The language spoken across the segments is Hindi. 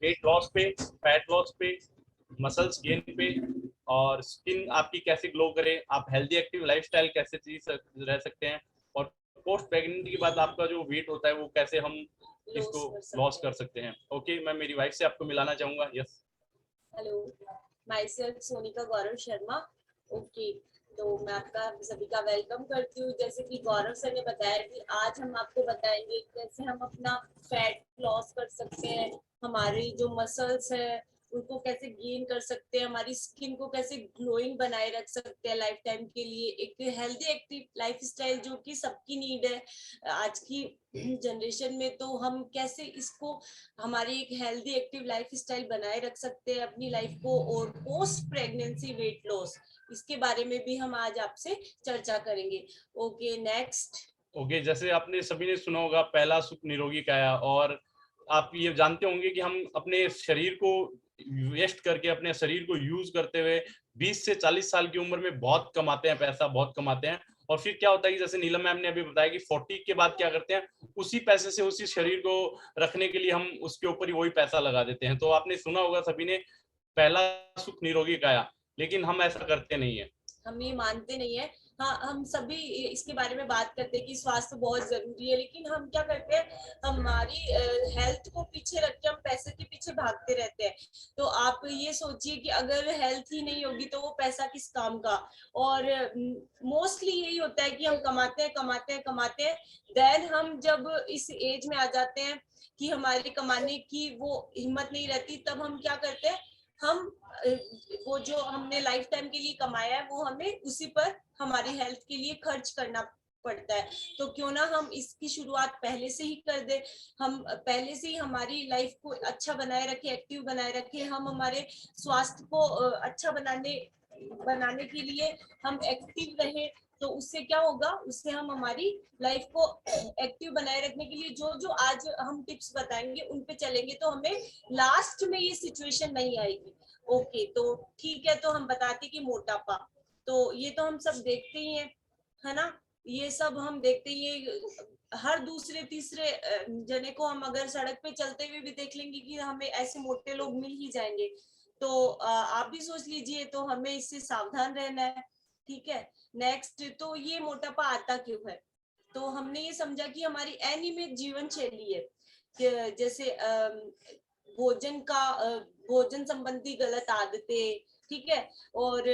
वेट लॉस पे, फैट लॉस पे, मसल्स गेन पे, और स्किन आपकी कैसे ग्लो करे, आप हेल्दी एक्टिव लाइफस्टाइल कैसे रह सकते हैं, और पोस्ट प्रेगनेंसी के बाद आपका जो वेट होता है वो कैसे हम इसको लॉस कर सकते हैं। ओके, मैं मेरी वाइफ से आपको मिलाना चाहूंगा। Yes, hello, my self Sonika Gaurav Sharma. Okay, तो मैं आपका सभी का वेलकम करती हूँ। जैसे कि गौरव सर ने बताया कि आज हम आपको बताएंगे कैसे हम अपना फैट लॉस कर सकते हैं, हमारी जो मसल्स है उनको कैसे गेन कर सकते हैं, हमारी स्किन को कैसे ग्लोइंग बनाए रख सकते हैं लाइफ टाइम के लिए, एक हेल्दी एक्टिव लाइफस्टाइल जो कि सबकी नीड है आज की जनरेशन में। तो हम कैसे इसको हमारी एक हेल्दी एक्टिव लाइफस्टाइल बनाए रख सकते हैं अपनी लाइफ को, और पोस्ट प्रेगनेंसी वेट लॉस, इसके बारे में भी हम आज आपसे चर्चा करेंगे। Okay, next. ओके, जैसे आपने सभी ने सुना होगा पहला सुख निरोगी काया, और आप ये जानते होंगे कि हम अपने शरीर को वेस्ट करके, अपने शरीर को यूज करते हुए 20 से 40 साल की उम्र में बहुत कमाते हैं, पैसा बहुत कमाते हैं, और फिर क्या होता है कि जैसे नीलम मैम ने अभी बताया कि 40 के बाद क्या करते हैं, उसी पैसे से उसी शरीर को रखने के लिए हम उसके ऊपर ही वही पैसा लगा देते हैं। तो आपने सुना होगा सभी ने पहला सुख निरोगी काया, लेकिन हम ऐसा करते नहीं है, हम ये मानते नहीं है। हाँ, हम सभी इसके बारे में बात करते हैं कि स्वास्थ्य बहुत जरूरी है, लेकिन हम क्या करते हैं, हमारी हेल्थ को पीछे रख के हम पैसे के पीछे भागते रहते हैं। तो आप ये सोचिए कि अगर हेल्थ ही नहीं होगी तो वो पैसा किस काम का। और मोस्टली यही होता है कि हम कमाते हैं कमाते हैं कमाते हैं, देन हम जब इस एज में आ जाते हैं कि हमारी कमाने की वो हिम्मत नहीं रहती, तब हम क्या करते हैं, हम वो जो हमने लाइफ टाइम के लिए कमाया है वो हमें उसी पर हमारी हेल्थ के लिए खर्च करना पड़ता है। तो क्यों ना हम इसकी शुरुआत पहले से ही कर दे, हम पहले से ही हमारी लाइफ को अच्छा बनाए रखे, एक्टिव बनाए रखे, हम हमारे स्वास्थ्य को अच्छा बनाने के लिए हम एक्टिव रहे। तो उससे क्या होगा, उससे हम हमारी लाइफ को एक्टिव बनाए रखने के लिए जो जो आज हम टिप्स बताएंगे उन पे चलेंगे तो हमें लास्ट में ये सिचुएशन नहीं आएगी। ओके, तो ठीक है, तो हम बताते कि मोटापा, तो ये तो हम सब देखते ही हैं, है ना। ये सब हम देखते ही, हर दूसरे तीसरे जने को हम अगर सड़क पे चलते हुए भी देख लेंगे कि हमें ऐसे मोटे लोग मिल ही जाएंगे। तो आप भी सोच लीजिए, तो हमें इससे सावधान रहना है। ठीक है, नेक्स्ट। तो ये मोटापा आता क्यों है, तो हमने ये समझा कि हमारी अनियमित जीवन शैली है, कि जैसे भोजन संबंधी गलत आदतें, ठीक है, और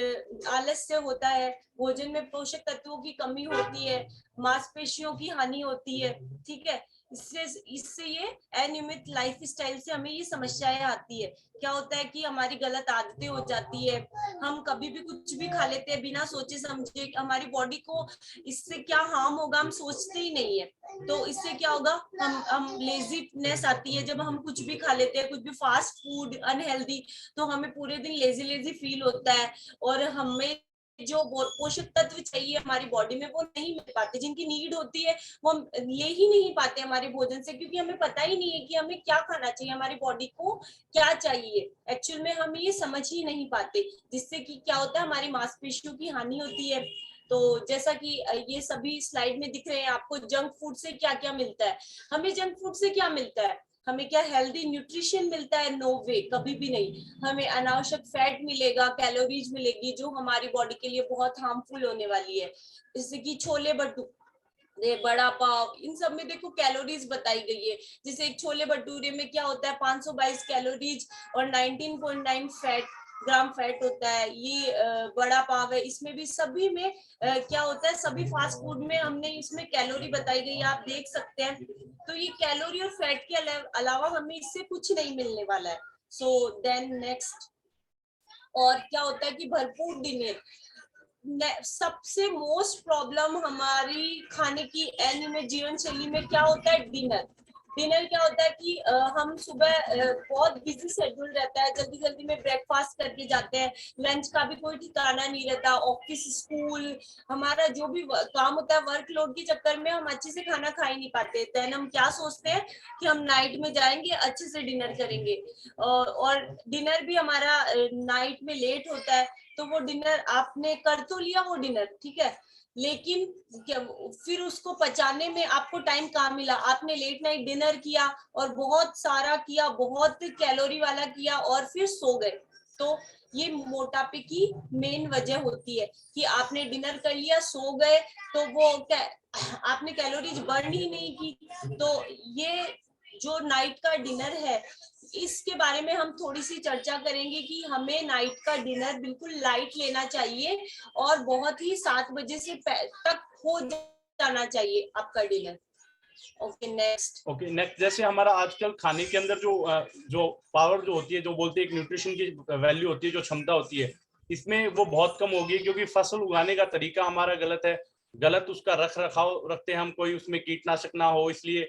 आलस्य होता है, भोजन में पोषक तत्वों की कमी होती है, मांसपेशियों की हानि होती है, ठीक है। इससे इससे ये अनियमित लाइफस्टाइल से हमें ये समस्याएं आती है। क्या होता है कि हमारी गलत आदतें हो जाती है, हम कभी भी कुछ भी खा लेते हैं बिना सोचे समझे, हमारी बॉडी को इससे क्या हार्म होगा हम सोचते ही नहीं है। तो इससे क्या होगा, हम लेजीनेस आती है, जब हम कुछ भी खा लेते हैं, कुछ भी फास्ट फूड अनहेल्दी, तो हमें पूरे दिन लेजी लेजी फील होता है, और हमें जो पोषक तत्व चाहिए हमारी बॉडी में वो नहीं मिल पाते, जिनकी नीड होती है वो हम ले ही नहीं पाते हमारे भोजन से, क्योंकि हमें पता ही नहीं है कि हमें क्या खाना चाहिए, हमारी बॉडी को क्या चाहिए एक्चुअल में, हम ये समझ ही नहीं पाते, जिससे कि क्या होता है, हमारी मांसपेशियों की हानि होती है। तो जैसा कि ये सभी स्लाइड में दिख रहे हैं आपको, जंक फूड से क्या क्या मिलता है, हमें जंक फूड से क्या मिलता है, हमें क्या हेल्दी न्यूट्रिशन मिलता है, नो वे, कभी भी नहीं। हमें अनावश्यक फैट मिलेगा, कैलोरीज मिलेगी जो हमारी बॉडी के लिए बहुत हार्मफुल होने वाली है, जैसे कि छोले भटूरे, बड़ा पाव, इन सब में देखो कैलोरीज बताई गई है। जैसे एक छोले भटूरे में क्या होता है, 522 कैलोरीज और 19.9 ग्राम फैट होता है। ये बड़ा पाव है, इसमें भी सभी में क्या होता है, सभी फास्ट फूड में हमने इसमें कैलोरी बताई गई है, आप देख सकते हैं। तो ये कैलोरी और फैट के अलावा हमें इससे कुछ नहीं मिलने वाला है। So then next. और क्या होता है कि भरपूर डिनर, सबसे मोस्ट प्रॉब्लम हमारी खाने की एनिमे जीवन शैली में क्या होता है, डिनर। डिनर क्या होता है कि हम सुबह बहुत बिजी शेड्यूल रहता है, जल्दी जल्दी में ब्रेकफास्ट करके जाते हैं, लंच का भी कोई ठिकाना नहीं रहता, ऑफिस स्कूल हमारा जो भी काम होता है, वर्कलोड के चक्कर में हम अच्छे से खाना खा ही नहीं पाते। देन हम क्या सोचते हैं कि हम नाइट में जाएंगे, अच्छे से डिनर करेंगे, और डिनर भी हमारा नाइट में लेट होता है। तो वो डिनर आपने कर तो लिया वो डिनर, ठीक है, लेकिन फिर उसको पचाने में आपको टाइम कहाँ मिला, आपने लेट नाइट डिनर किया और बहुत सारा किया, बहुत कैलोरी वाला किया और फिर सो गए। तो ये मोटापे की मेन वजह होती है कि आपने डिनर कर लिया, सो गए, तो वो आपने कैलोरीज बर्न ही नहीं की। तो ये जो नाइट का डिनर है, इसके बारे में हम थोड़ी सी चर्चा करेंगे कि हमें नाइट का डिनर बिल्कुल लाइट लेना चाहिए और बहुत ही 7 बजे से तक हो जाना चाहिए आपका डिनर। Okay next. जैसे हमारा आजकल खाने के अंदर जो पावर जो होती है, जो बोलते हैं एक न्यूट्रिशन की वैल्यू होती है, जो क्षमता होती है, इसमें वो बहुत कम हो गई, क्योंकि फसल उगाने का तरीका हमारा गलत है, गलत उसका रख रखाव रखते हैं हम, कोई उसमें कीटनाशक ना हो इसलिए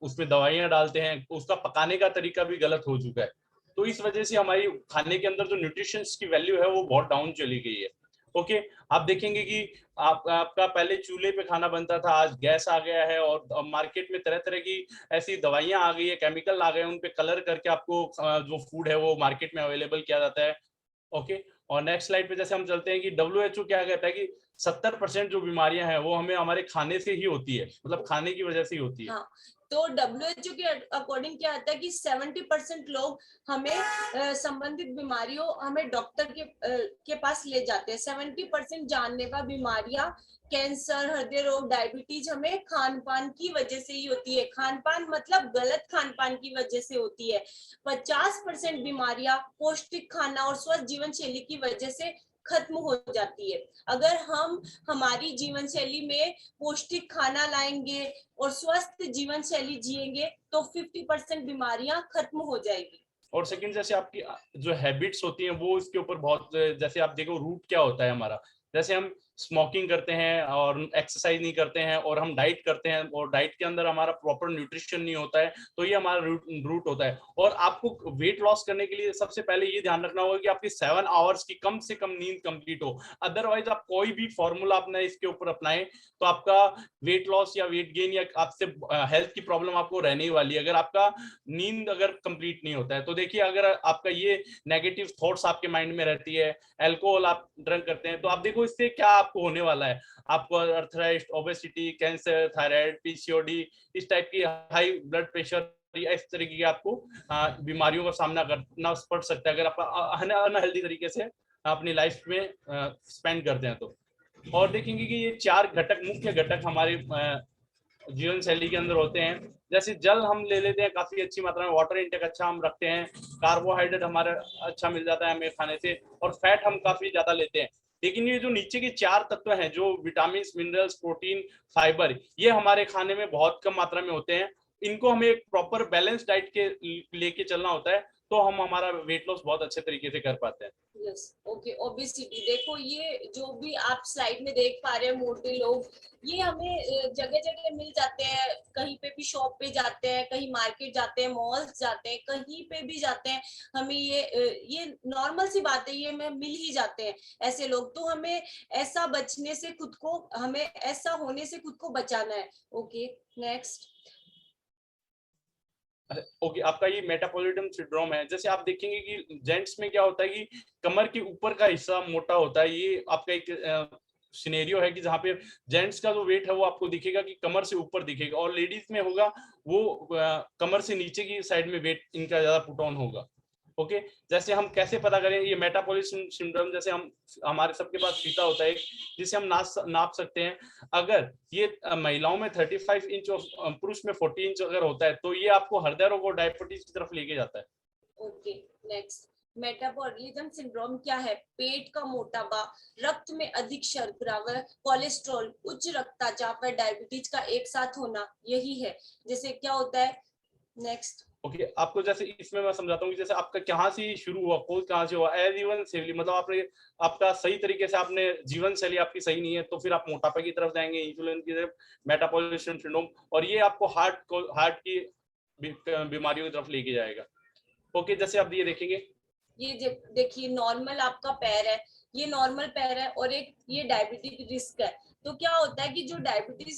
उसमें दवाइयां डालते हैं, उसका पकाने का तरीका भी गलत हो चुका है। तो इस वजह से हमारी खाने के अंदर जो न्यूट्रिशन की वैल्यू है वो बहुत डाउन चली गई है। ओके, आप देखेंगे कि आपका पहले चूल्हे पे खाना बनता था, आज गैस आ गया है और मार्केट में तरह तरह की ऐसी दवाइयां आ गई है, केमिकल आ गए, उन पे कलर करके आपको जो फूड है वो मार्केट में अवेलेबल किया जाता है। ओके, और नेक्स्ट स्लाइड पे जैसे हम चलते हैं कि WHO क्या कहता है कि 70% जो बीमारियां हैं वो हमें हमारे खाने से ही होती है, मतलब खाने की वजह से ही होती है। हाँ, तो WHO के अकॉर्डिंग क्या आता है कि 70% लोग हमें संबंधित बीमारियों हमें डॉक्टर के पास ले जाते हैं। 70% जानलेवा बीमारियां, कैंसर, हृदय रोग, डायबिटीज हमें खान पान की वजह से ही होती है। खान पान मतलब गलत खान पान की वजह से होती है। 50% बीमारियां पौष्टिक खाना और स्वस्थ जीवन शैली की वजह से खत्म हो जाती है। अगर हम हमारी जीवन शैली में पौष्टिक खाना लाएंगे और स्वस्थ जीवन शैली जिएंगे तो 50% बीमारियां खत्म हो जाएगी। और सेकंड, जैसे आपकी जो हैबिट्स होती हैं वो इसके ऊपर बहुत, जैसे आप देखो रूट क्या होता है हमारा, जैसे हम स्मोकिंग करते हैं और एक्सरसाइज नहीं करते हैं और हम डाइट करते हैं और डाइट के अंदर हमारा प्रॉपर न्यूट्रिशन नहीं होता है, तो ये हमारा रूट होता है। और आपको वेट लॉस करने के लिए सबसे पहले ये ध्यान रखना होगा कि आपकी 7 आवर्स की कम से कम नींद कंप्लीट हो। अदरवाइज आप कोई भी फॉर्मूला अपना इसके ऊपर अपनाएं तो आपका वेट लॉस या वेट गेन या आपसे हेल्थ की प्रॉब्लम आपको रहने ही वाली है, अगर आपका नींद अगर कंप्लीट नहीं होता है। तो देखिए, अगर आपका ये नेगेटिव थॉट्स आपके माइंड में रहती है, अल्कोहल आप ड्रिंक करते हैं, तो आप देखो इससे क्या आपको होने वाला है। आपको arthritis, obesity, cancer, thyroid, PCOD, इस टाइप की हाई ब्लड प्रेशर, इस तरीके की आपको बीमारियों का सामना करना पड़ सकता है अगर आप अनहेल्दी तरीके से अपनी लाइफ में स्पेंड करते हैं तो। और देखेंगे कि ये 4 घटक, मुख्य घटक हमारे जीवन शैली के अंदर होते हैं। जैसे जल हम ले लेते हैं काफी अच्छी मात्रा में, वाटर इंटेक अच्छा हम रखते हैं, कार्बोहाइड्रेट हमारा अच्छा मिल जाता है हमें खाने से, और फैट हम काफी ज्यादा लेते हैं। लेकिन ये जो नीचे के 4 तत्व हैं, जो विटामिन, मिनरल्स, प्रोटीन, फाइबर, ये हमारे खाने में बहुत कम मात्रा में होते हैं। इनको हमें एक प्रॉपर बैलेंस डाइट के लेके चलना होता है, तो हम हमारा वेट लॉस बहुत अच्छे तरीके से कर पाते हैं। Yes, okay. ओबेसिटी देखो, ये जो भी आप स्लाइड में देख पा रहे हैं, मोटे लोग, ये हमें जगह जगह मिल जाते हैं। कहीं पे भी शॉप पे जाते हैं, कहीं मार्केट जाते हैं, मॉल्स जाते हैं, कहीं पे भी जाते हैं, हमें ये नॉर्मल सी बात है, ये हमें मिल ही जाते हैं ऐसे लोग। तो हमें ऐसा बचने से खुद को, हमें ऐसा होने से खुद को बचाना है। Okay next. ओके, आपका ये मेटाबॉलिज्म सिंड्रोम है। जैसे आप देखेंगे कि जेंट्स में क्या होता है कि कमर के ऊपर का हिस्सा मोटा होता है, ये आपका एक सिनेरियो है कि जहाँ पे जेंट्स का जो वेट है वो आपको दिखेगा कि कमर से ऊपर दिखेगा, और लेडीज में होगा वो कमर से नीचे की साइड में वेट इनका ज्यादा पुट ऑन होगा। ओके, जैसे हम कैसे पता करें ये मेटाबॉलिज्म सिंड्रोम, जैसे हम हमारे सबके पास फीता होता है जिसे हम नाप सकते हैं। अगर ये महिलाओं में 35 इंच और पुरुष में 40 इंच अगर होता है, तो ये आपको हृदय रोग और डायबिटीज की तरफ लेके जाता है। Okay next. मेटाबॉलिज्म सिंड्रोम क्या है? पेट का मोटापा, रक्त में अधिक शर्करा व कोलेस्ट्रॉल, उच्च रक्तचाप व डायबिटीज का एक साथ होना, यही है। जैसे क्या होता है? नेक्स्ट। ओके, आपको जैसे इसमें मैं समझाता हूँ कि जैसे आपका कहाँ से शुरू हुआ, कोई कहाँ से हुआ, जीवन शैली, मतलब आपने आपका सही तरीके से आपने जीवन शैली आपकी सही नहीं है, तो फिर आप मोटापे की तरफ जाएंगे, इंसुलिन की तरफ, मेटाबॉलिज्म सिंड्रोम, और ये आपको हार्ट की बीमारियों की तरफ लेके जाएगा। ओके, जैसे आप ये देखेंगे, ये देखिए, नॉर्मल आपका पैर है, ये नॉर्मल पैर है, और एक ये डायबिटिक रिस्क है। तो क्या होता है कि जो डायबिटीज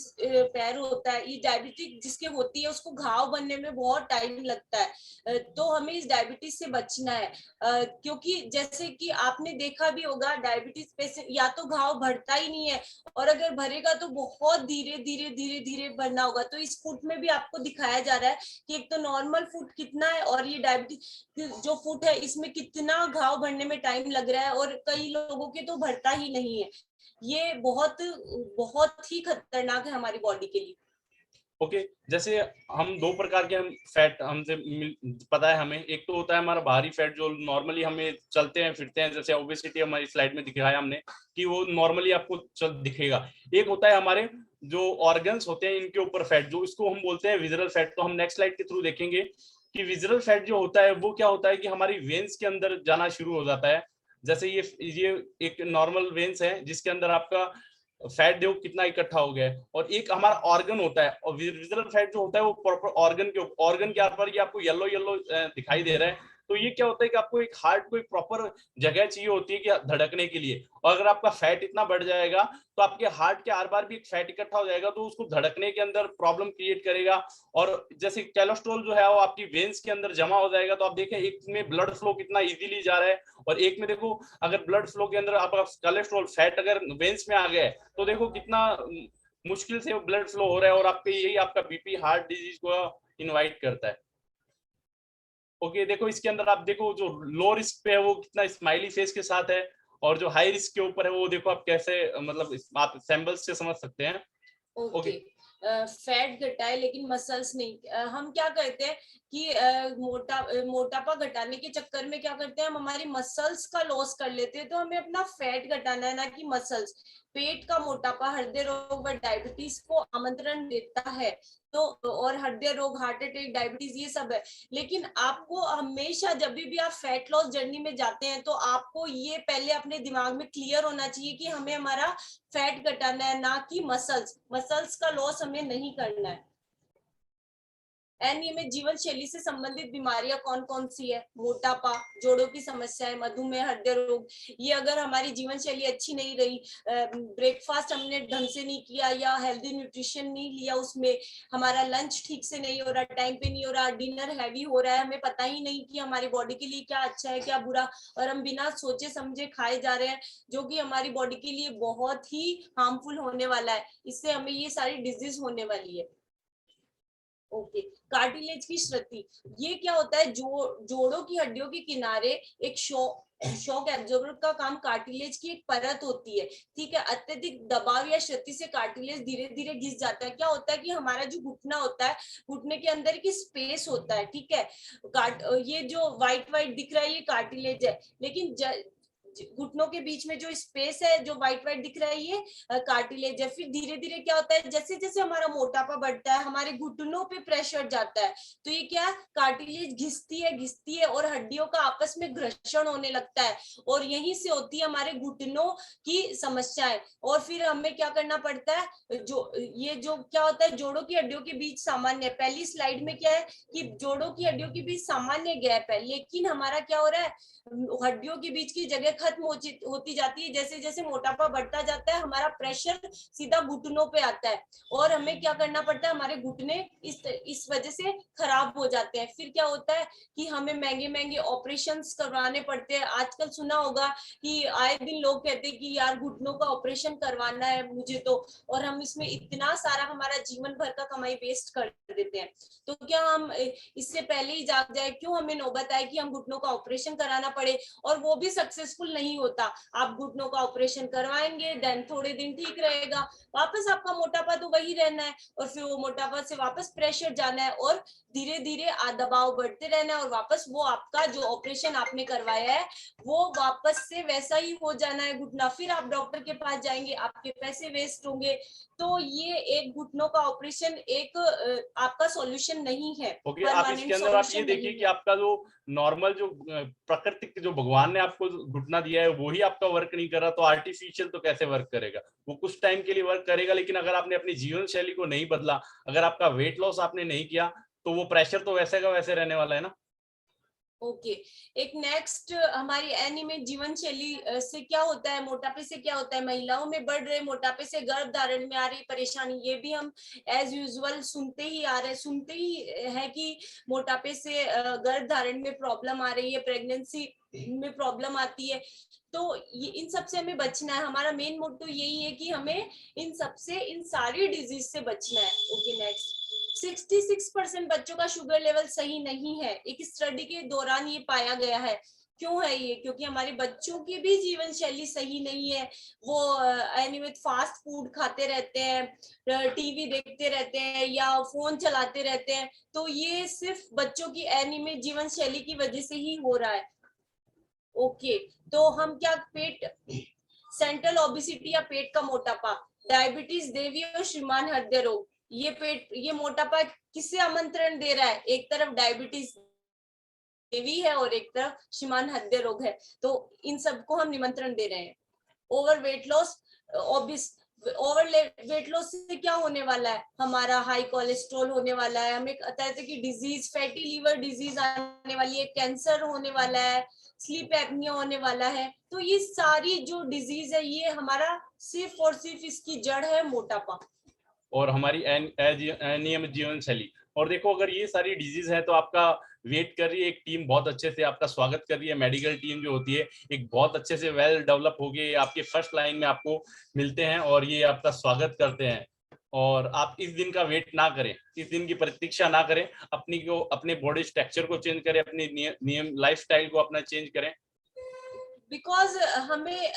पैर होता है, ये डायबिटीज जिसके होती है उसको घाव बनने में बहुत टाइम लगता है। तो हमें इस डायबिटीज से बचना है, क्योंकि जैसे कि आपने देखा भी होगा डायबिटीज पेशेंट या तो घाव भरता ही नहीं है, और अगर भरेगा तो बहुत धीरे धीरे धीरे धीरे भरना होगा। तो इस फुट में भी आपको दिखाया जा रहा है कि एक तो नॉर्मल फुट कितना है और ये डायबिटीज जो फुट है इसमें कितना घाव भरने में टाइम लग रहा है, और कई लोगों के तो भरता ही नहीं है। ये बहुत बहुत ही खतरनाक है हमारी बॉडी के लिए। ओके जैसे हम दो प्रकार के हम फैट हमसे पता है हमें, एक तो होता है हमारा बाहरी फैट जो नॉर्मली हमें चलते हैं फिरते हैं, जैसे ओबेसिटी हमारी स्लाइड में दिखाया हमने कि वो नॉर्मली आपको दिखेगा। एक होता है हमारे जो ऑर्गन्स होते हैं इनके ऊपर फैट, जो इसको हम बोलते हैं विजरल फैट। तो हम नेक्स्ट स्लाइड के थ्रू देखेंगे कि विजरल फैट जो होता है वो क्या होता है कि हमारी वेन्स के अंदर जाना शुरू हो जाता है। जैसे ये एक नॉर्मल वेन्स है जिसके अंदर आपका फैट देखो कितना इकट्ठा हो गया है, और एक हमारा ऑर्गन होता है, और विजिबल फैट जो होता है वो प्रॉपर ऑर्गन के ऊपर ये आपको येलो येलो दिखाई दे रहा है। तो ये क्या होता है कि आपको एक हार्ट को एक प्रॉपर जगह चाहिए होती है कि धड़कने के लिए, और अगर आपका फैट इतना बढ़ जाएगा तो आपके हार्ट के आर बार भी एक फैट इकट्ठा हो जाएगा, तो उसको धड़कने के अंदर प्रॉब्लम क्रिएट करेगा। और जैसे कोलेस्ट्रॉल जो है वो आपकी वेन्स के अंदर जमा हो जाएगा, तो आप देखें एक में ब्लड फ्लो कितना इजीली जा रहा है, और एक में देखो अगर ब्लड फ्लो के अंदर आपका कोलेस्ट्रॉल फैट अगर वेन्स में आ गया है तो देखो कितना मुश्किल से ब्लड फ्लो हो रहा है, और आपके यही आपका बीपी हार्ट डिजीज को इनवाइट करता है। ओके देखो इसके अंदर आप देखो जो लो रिस्क पे है वो कितना स्माइली फेस के साथ है, और जो हाई रिस्क के ऊपर है वो देखो आप कैसे मतलब आप सैंपल्स से समझ सकते हैं। ओके फैट घटाए लेकिन मसल्स नहीं। हम क्या करते हैं कि मोटापा घटाने के चक्कर में क्या करते हैं, हम हमारी मसल्स का लॉस कर लेते हैं। तो हमें अपना फैट घटाना है, ना कि मसल्स। पेट का मोटापा हृदय रोग व डायबिटीज को आमंत्रण देता है। तो और हृदय रोग, हार्ट अटैक, डायबिटीज ये सब है। लेकिन आपको हमेशा जब भी आप फैट लॉस जर्नी में जाते हैं तो आपको ये पहले अपने दिमाग में क्लियर होना चाहिए कि हमें हमारा फैट घटाना है, ना कि मसल्स। मसल्स का लॉस हमें नहीं करना है। अनियमित जीवन शैली से संबंधित बीमारियां कौन कौन सी है? मोटापा, जोड़ों की समस्याएं, मधुमेह, हृदय रोग। ये अगर हमारी जीवन शैली अच्छी नहीं रही, ब्रेकफास्ट हमने ढंग से नहीं किया या हेल्दी न्यूट्रिशन नहीं लिया, उसमें हमारा लंच ठीक से नहीं हो रहा, टाइम पे नहीं हो रहा, डिनर हैवी हो रहा है, हमें पता ही नहीं कि हमारी बॉडी के लिए क्या अच्छा है क्या बुरा, और हम बिना सोचे समझे खाए जा रहे हैं, जो कि हमारी बॉडी के लिए बहुत ही हार्मफुल होने वाला है। इससे हमें ये सारी डिजीज होने वाली है। ओके कार्टिलेज की क्षति, ये क्या होता है, जोड़ों की हड्डियों के किनारे एक शॉक एब्जॉर्बर का काम कार्टिलेज की एक परत होती है। ठीक है, अत्यधिक दबाव या क्षति से कार्टिलेज धीरे धीरे घिस जाता है। क्या होता है कि हमारा जो घुटना होता है, घुटने के अंदर की स्पेस होता है, ठीक है, ये जो व्हाइट व्हाइट दिख रहा है ये कार्टिलेज है, लेकिन घुटनों के बीच में जो स्पेस है जो व्हाइट व्हाइट दिख रहा है ये कार्टिलेज है। फिर धीरे धीरे क्या होता है, जैसे जैसे हमारा मोटापा बढ़ता है हमारे घुटनों पे प्रेशर जाता है, तो ये क्या कार्टिलेज घिसती है और हड्डियों का आपस में घर्षण होने लगता है, और यहीं से होती है हमारे घुटनों की समस्याएं। और फिर हमें क्या करना पड़ता है, जो क्या होता है, जोड़ों की हड्डियों के बीच सामान्य, पहली स्लाइड में क्या है कि जोड़ों की हड्डियों के बीच सामान्य गैप है, लेकिन हमारा क्या हो रहा है, हड्डियों के बीच की जगह खत्म होती जाती है। जैसे जैसे मोटापा बढ़ता जाता है हमारा प्रेशर सीधा घुटनों पे आता है, और हमें क्या करना पड़ता है, हमारे घुटने इस वजह से खराब हो जाते हैं। फिर क्या होता है कि हमें महंगे महंगे ऑपरेशंस करवाने पड़ते हैं। आजकल सुना होगा कि आए दिन लोग कहते हैं कि यार घुटनों का ऑपरेशन करवाना है मुझे तो, और हम इसमें इतना सारा हमारा जीवन भर का कमाई वेस्ट कर देते हैं। तो क्या हम इससे पहले ही जाग जाए, क्यों हमें नौबत आए कि हम घुटनों का ऑपरेशन कराना पड़े, और वो भी सक्सेसफुल नहीं होता। आप घुटनों का ऑपरेशन करवाएंगे, देन थोड़े दिन ठीक रहेगा, वापस आपका मोटापा तो वही रहना है, और फिर वो मोटापा से वापस प्रेशर जाना है, और धीरे धीरे दबाव बढ़ते रहना है, और वापस वो आपका जो ऑपरेशन आपने करवाया है वो वापस से वैसा ही हो जाना है घुटना। फिर आप डॉक्टर के पास जाएंगे, आपके पैसे वेस्ट होंगे। तो ये एक घुटनों का ऑपरेशन एक आपका सॉल्यूशन नहीं है, ओके आप इसके परमानेंट अंदर आप ये सॉल्यूशन देखिए नहीं कि है। आपका जो नॉर्मल जो प्राकृतिक जो भगवान ने आपको घुटना दिया है वो ही आपका वर्क नहीं कर रहा, तो आर्टिफिशियल तो कैसे वर्क करेगा? वो कुछ टाइम के लिए वर्क करेगा, लेकिन अगर आपने अपनी जीवन शैली को नहीं बदला, अगर आपका वेट लॉस आपने नहीं किया, तो वो प्रेशर तो वैसे का वैसे रहने वाला है ना। ओके एक नेक्स्ट हमारी एनीमिक जीवन शैली से क्या होता है, मोटापे से क्या होता है, महिलाओं में बढ़ रहे मोटापे से गर्भ धारण में आ रही परेशानी, ये भी हम एज यूजुअल सुनते ही है कि मोटापे से गर्भ धारण में प्रॉब्लम आ रही है, प्रेगनेंसी में प्रॉब्लम आती है। तो ये इन सब से हमें बचना है, हमारा मेन मोटो यही है कि हमें इन सब से, इन सारी डिजीज से बचना है। ओके नेक्स्ट 66% बच्चों का शुगर लेवल सही नहीं है, एक स्टडी के दौरान ये पाया गया है। क्यों है ये? क्योंकि हमारे बच्चों की भी जीवन शैली सही नहीं है, वो अनियमित फास्ट फूड खाते रहते हैं, टीवी देखते रहते हैं या फोन चलाते रहते हैं, तो ये सिर्फ बच्चों की अनियमित जीवन शैली की वजह से ही हो रहा है। ओके तो हम क्या, पेट सेंट्रल ओबिसिटी या पेट का मोटापा, डायबिटीज, देवी और श्रीमान हृदय रोग, ये मोटापा किसे आमंत्रण दे रहा है? एक तरफ डायबिटीज देवी है और एक तरफ श्रीमान हृदय रोग है, तो इन सबको हम निमंत्रण दे रहे हैं। Over weight loss, over weight loss से क्या होने वाला है? हमारा हाई कोलेस्ट्रॉल होने वाला है, हमें तरह तरह की डिजीज, फैटी लीवर डिजीज आने वाली है, कैंसर होने वाला है, स्लीप एपनिया होने वाला है। तो ये सारी जो डिजीज है, ये हमारा सिर्फ और सिर्फ इसकी जड़ है मोटापा और हमारी अनियमित जीवन शैली। और देखो अगर ये सारी डिजीज है तो आपका वेट कर रही है एक टीम, बहुत अच्छे से आपका स्वागत कर रही है, मेडिकल टीम जो होती है एक बहुत अच्छे से वेल डेवलप हो गई, आपके फर्स्ट लाइन में आपको मिलते हैं और ये आपका स्वागत करते हैं। और आप इस दिन का वेट ना करें, इस दिन की प्रतीक्षा ना करें, अपने बॉडी स्ट्रक्चर को चेंज करें, अपने नियम लाइफस्टाइल को अपना चेंज करें। बिकॉज हमें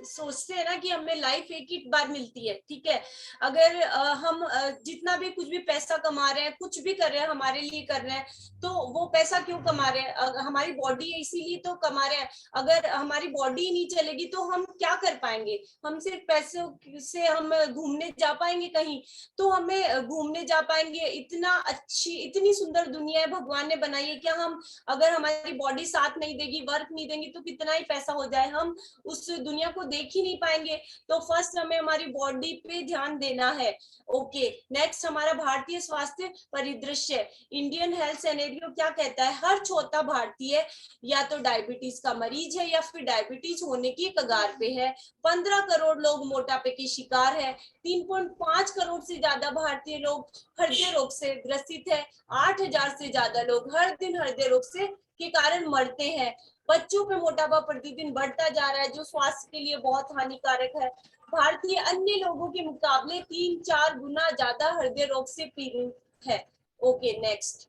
सोचते हैं ना कि हमें लाइफ एक ही बार मिलती है, ठीक है। अगर हम जितना भी कुछ भी पैसा कमा रहे हैं, कुछ भी कर रहे हैं, हमारे लिए कर रहे हैं, तो वो पैसा क्यों कमा रहे हैं? हमारी बॉडी है इसीलिए तो कमा रहे हैं। अगर हमारी बॉडी नहीं चलेगी तो हम क्या कर पाएंगे? हम सिर्फ पैसे से हम घूमने जा पाएंगे कहीं? तो हमें घूमने जा पाएंगे, इतनी सुंदर दुनिया है भगवान ने बनाई है, क्या हम अगर हमारी बॉडी साथ नहीं देगी, वर्क नहीं देंगी, तो कितना ही पैसा हो जाए हम उस दुनिया को देख ही नहीं पाएंगे। तो फर्स्ट हमें हमारी बॉडी पे ध्यान देना है। ओके नेक्स्ट हमारा भारतीय स्वास्थ्य परिदृश्य, इंडियन हेल्थ सिनेरियो क्या कहता है? हर चौथा भारतीय या तो डायबिटीज का मरीज है या फिर डायबिटीज होने की कगार पे है। 15 करोड़ लोग मोटापे के शिकार है। 3.5 करोड़ से ज्यादा भारतीय लोग हृदय रोग से ग्रसित है। 8,000 से ज्यादा लोग हर दिन हृदय रोग से के कारण मरते हैं। बच्चों पे मोटापा प्रतिदिन बढ़ता जा रहा है, जो स्वास्थ्य के लिए बहुत हानिकारक है। भारतीय अन्य लोगों के मुकाबले 3-4 गुना ज्यादा हृदय रोग से पीड़ित है। ओके नेक्स्ट,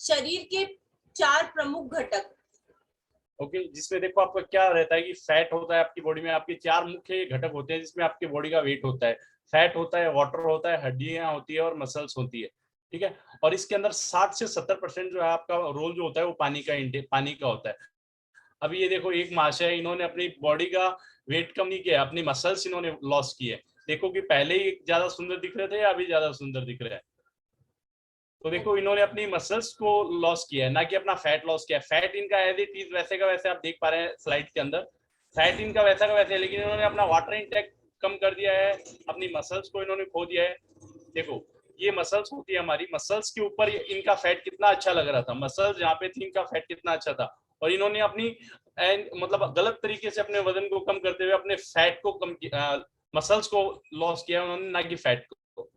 शरीर के 4 प्रमुख घटक। ओके जिसमें देखो आपका क्या रहता है कि फैट होता है आपकी बॉडी में, आपके 4 मुख्य घटक होते हैं जिसमें आपकी बॉडी का वेट होता है। फैट होता है, वाटर होता है, हड्डियां होती है और मसल्स होती है, ठीक है। और इसके अंदर 60 से 70% जो है आपका रोल जो होता है वो पानी का होता है। अभी ये देखो एक महाशय है, इन्होंने अपनी बॉडी का वेट कम नहीं किया, अपनी मसल्स इन्होंने लॉस किए। देखो कि पहले ही ज्यादा सुंदर दिख रहे थे या अभी ज्यादा सुंदर दिख रहे हैं? तो देखो इन्होंने अपनी मसल्स को लॉस किया है, ना कि अपना फैट लॉस किया है। फैट इनका एज इट इज वैसे का वैसे आप देख पा रहे हैं स्लाइड के अंदर, फैट इनका वैसा का वैसे है, लेकिन इन्होंने अपना वाटर इंटेक कम कर दिया है, अपनी मसल्स को इन्होंने खो दिया है। देखो ये मसल्स होती है हमारी, मसल्स के ऊपर इनका फैट कितना अच्छा लग रहा था, मसल्स जहाँ पे थी इनका फैट कितना अच्छा था, और इन्होंने अपनी मतलब गलत तरीके से अपने वजन को कम करते हुए अपने फैट को कम मसल्स को लॉस किया उन्होंने, ना कि फैट को।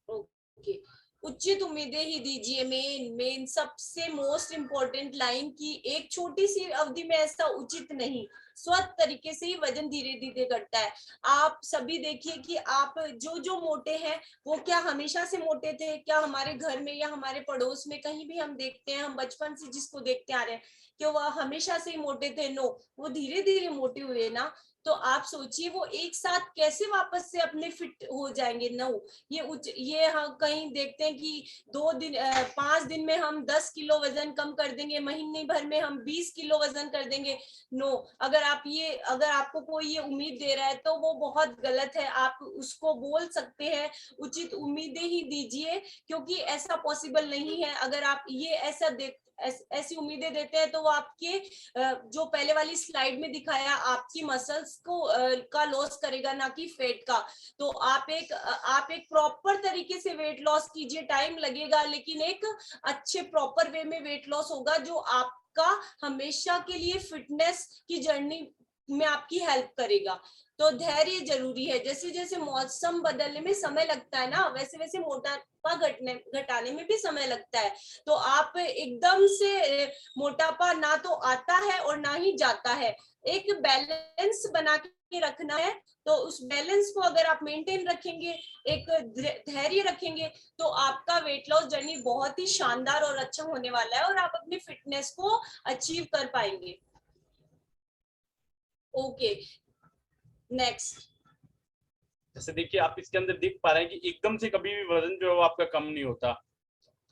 ओके उचित उम्मीदें ही दीजिए, मेन सबसे मोस्ट इम्पोर्टेंट लाइन की एक छोटी सी अवधि में ऐसा उचित नहीं, स्वस्थ तरीके से ही वजन धीरे धीरे घटता है। आप सभी देखिए कि आप जो मोटे हैं वो क्या हमेशा से मोटे थे? क्या हमारे घर में या हमारे पड़ोस में कहीं भी हम देखते हैं, हम बचपन से जिसको देखते आ रहे हैं, कि वह हमेशा से ही मोटे थे? नो, वो धीरे धीरे मोटे हुए ना। तो आप सोचिए वो एक साथ कैसे वापस से अपने फिट हो जाएंगे? नो, ये हम कहीं देखते हैं कि 5 दिन में हम 10 किलो वजन कम कर देंगे, महीने भर में हम 20 किलो वजन कर देंगे। नो, अगर आपको कोई ये उम्मीद दे रहा है तो वो बहुत गलत है। आप उसको बोल सकते हैं उचित उम्मीदें ही दीजिए, क्योंकि ऐसा पॉसिबल नहीं है। अगर आप ये ऐसा ऐसी उम्मीदें देते हैं तो वो आपके जो पहले वाली स्लाइड में दिखाया आपकी मसल्स को का लॉस करेगा, ना कि फेट का। तो आप एक प्रॉपर तरीके से वेट लॉस कीजिए, टाइम लगेगा लेकिन एक अच्छे प्रॉपर वे में वेट लॉस होगा जो आपका हमेशा के लिए फिटनेस की जर्नी में आपकी हेल्प करेगा। तो धैर्य जरूरी है। जैसे जैसे मौसम बदलने में समय लगता है ना, वैसे वैसे मोटापा घटाने में भी समय लगता है। तो आप एकदम से मोटापा ना तो आता है और ना ही जाता है, एक बैलेंस बना के रखना है। तो उस बैलेंस को अगर आप मेंटेन रखेंगे, एक धैर्य रखेंगे, तो आपका वेट लॉस जर्नी बहुत ही शानदार और अच्छा होने वाला है और आप अपनी फिटनेस को अचीव कर पाएंगे। Okay, next. जैसे देखिए आप इसके अंदर देख पा रहे हैं कि एकदम से कभी भी वजन जो है वो आपका कम नहीं होता,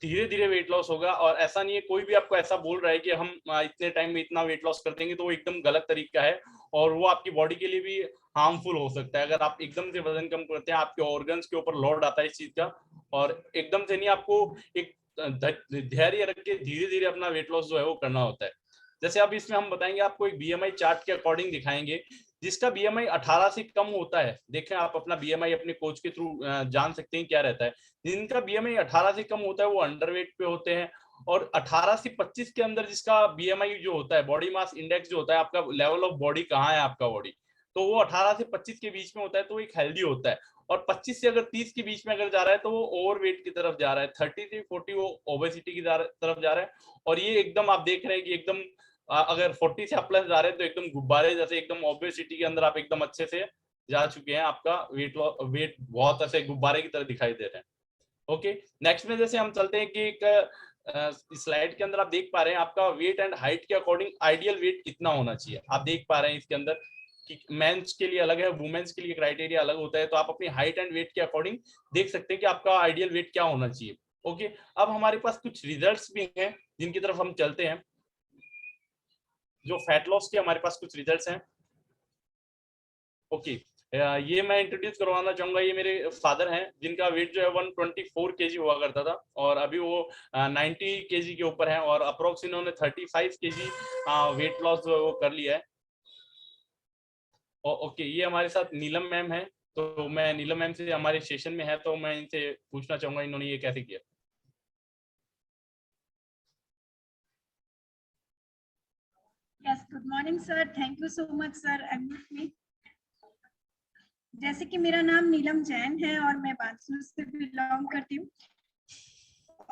धीरे धीरे वेट लॉस होगा। और ऐसा नहीं है, कोई भी आपको ऐसा बोल रहा है कि हम इतने टाइम में इतना वेट लॉस कर देंगे, तो वो एकदम गलत तरीका है और वो आपकी बॉडी के लिए भी हार्मफुल हो सकता है। अगर आप एकदम से वजन कम करते हैं, आपके ऑर्गन्स के ऊपर लोड आता है इस चीज का, और एकदम से नहीं, आपको एक धैर्य रख के धीरे धीरे अपना वेट लॉस जो है वो करना होता है। जैसे अब इसमें हम बताएंगे आपको एक बीएमआई चार्ट के अकॉर्डिंग दिखाएंगे, जिसका बीएमआई 18 से कम होता है। देखें आप अपना बीएमआई अपने कोच के थ्रू जान सकते हैं क्या रहता है। जिनका बीएमआई 18 से कम होता है वो अंडरवेट पे होते हैं, और 18 से 25 के अंदर जिसका बीएमआई जो होता है, बॉडी मास इंडेक्स जो होता है, आपका लेवल ऑफ बॉडी कहाँ है आपका बॉडी, तो वो 18 से 25 के बीच में होता है, तो एक हेल्दी होता है। और 25 से अगर 30 के बीच में अगर जा रहा है तो वो ओवरवेट की तरफ जा रहा है, 30 से 40 वो ओबेसिटी की तरफ जा रहा है। और ये एकदम आप देख रहे हैं कि एकदम अगर 40 से प्लस जा रहे हैं तो एकदम गुब्बारे जैसे, एकदम ओबेसिटी के अंदर आप एकदम अच्छे से जा चुके हैं, आपका वेट बहुत ऐसे गुब्बारे की तरह दिखाई दे रहे हैं। ओके, नेक्स्ट में जैसे हम चलते हैं कि एक स्लाइड के अंदर आप देख पा रहे हैं आपका वेट एंड हाइट के अकॉर्डिंग आइडियल वेट कितना होना चाहिए। आप देख पा रहे हैं इसके अंदर कि मेंस के लिए अलग है, वुमेन्स के लिए क्राइटेरिया अलग होता है। तो आप अपनी हाइट एंड वेट के अकॉर्डिंग देख सकते हैं कि आपका आइडियल वेट क्या होना चाहिए। ओके, अब हमारे पास कुछ रिजल्ट्स भी हैं जिनकी तरफ हम चलते हैं। जो फैट लॉस के हमारे पास कुछ रिजल्ट्स हैं। ओके, ये मैं इंट्रोड्यूस करवाना चाहूंगा। ये मेरे फादर हैं जिनका वेट जो है 124 केजी हुआ करता था, और अभी वो 90 केजी के ऊपर है, और अप्रोक्स इन्होंने 35 केजी वेट लॉस जो है वो कर लिया है। ओके, ये हमारे साथ नीलम मैम है, तो मैं नीलम मैम से, हमारे सेशन में है, तो मैं इनसे पूछना चाहूंगा इन्होंने ये कैसे किया। Yes, good morning sir. Thank you so much sir. I'm with me. जैसे कि मेरा नाम नीलम जैन है और मैं बांसुर से बिलोंग करती हूँ,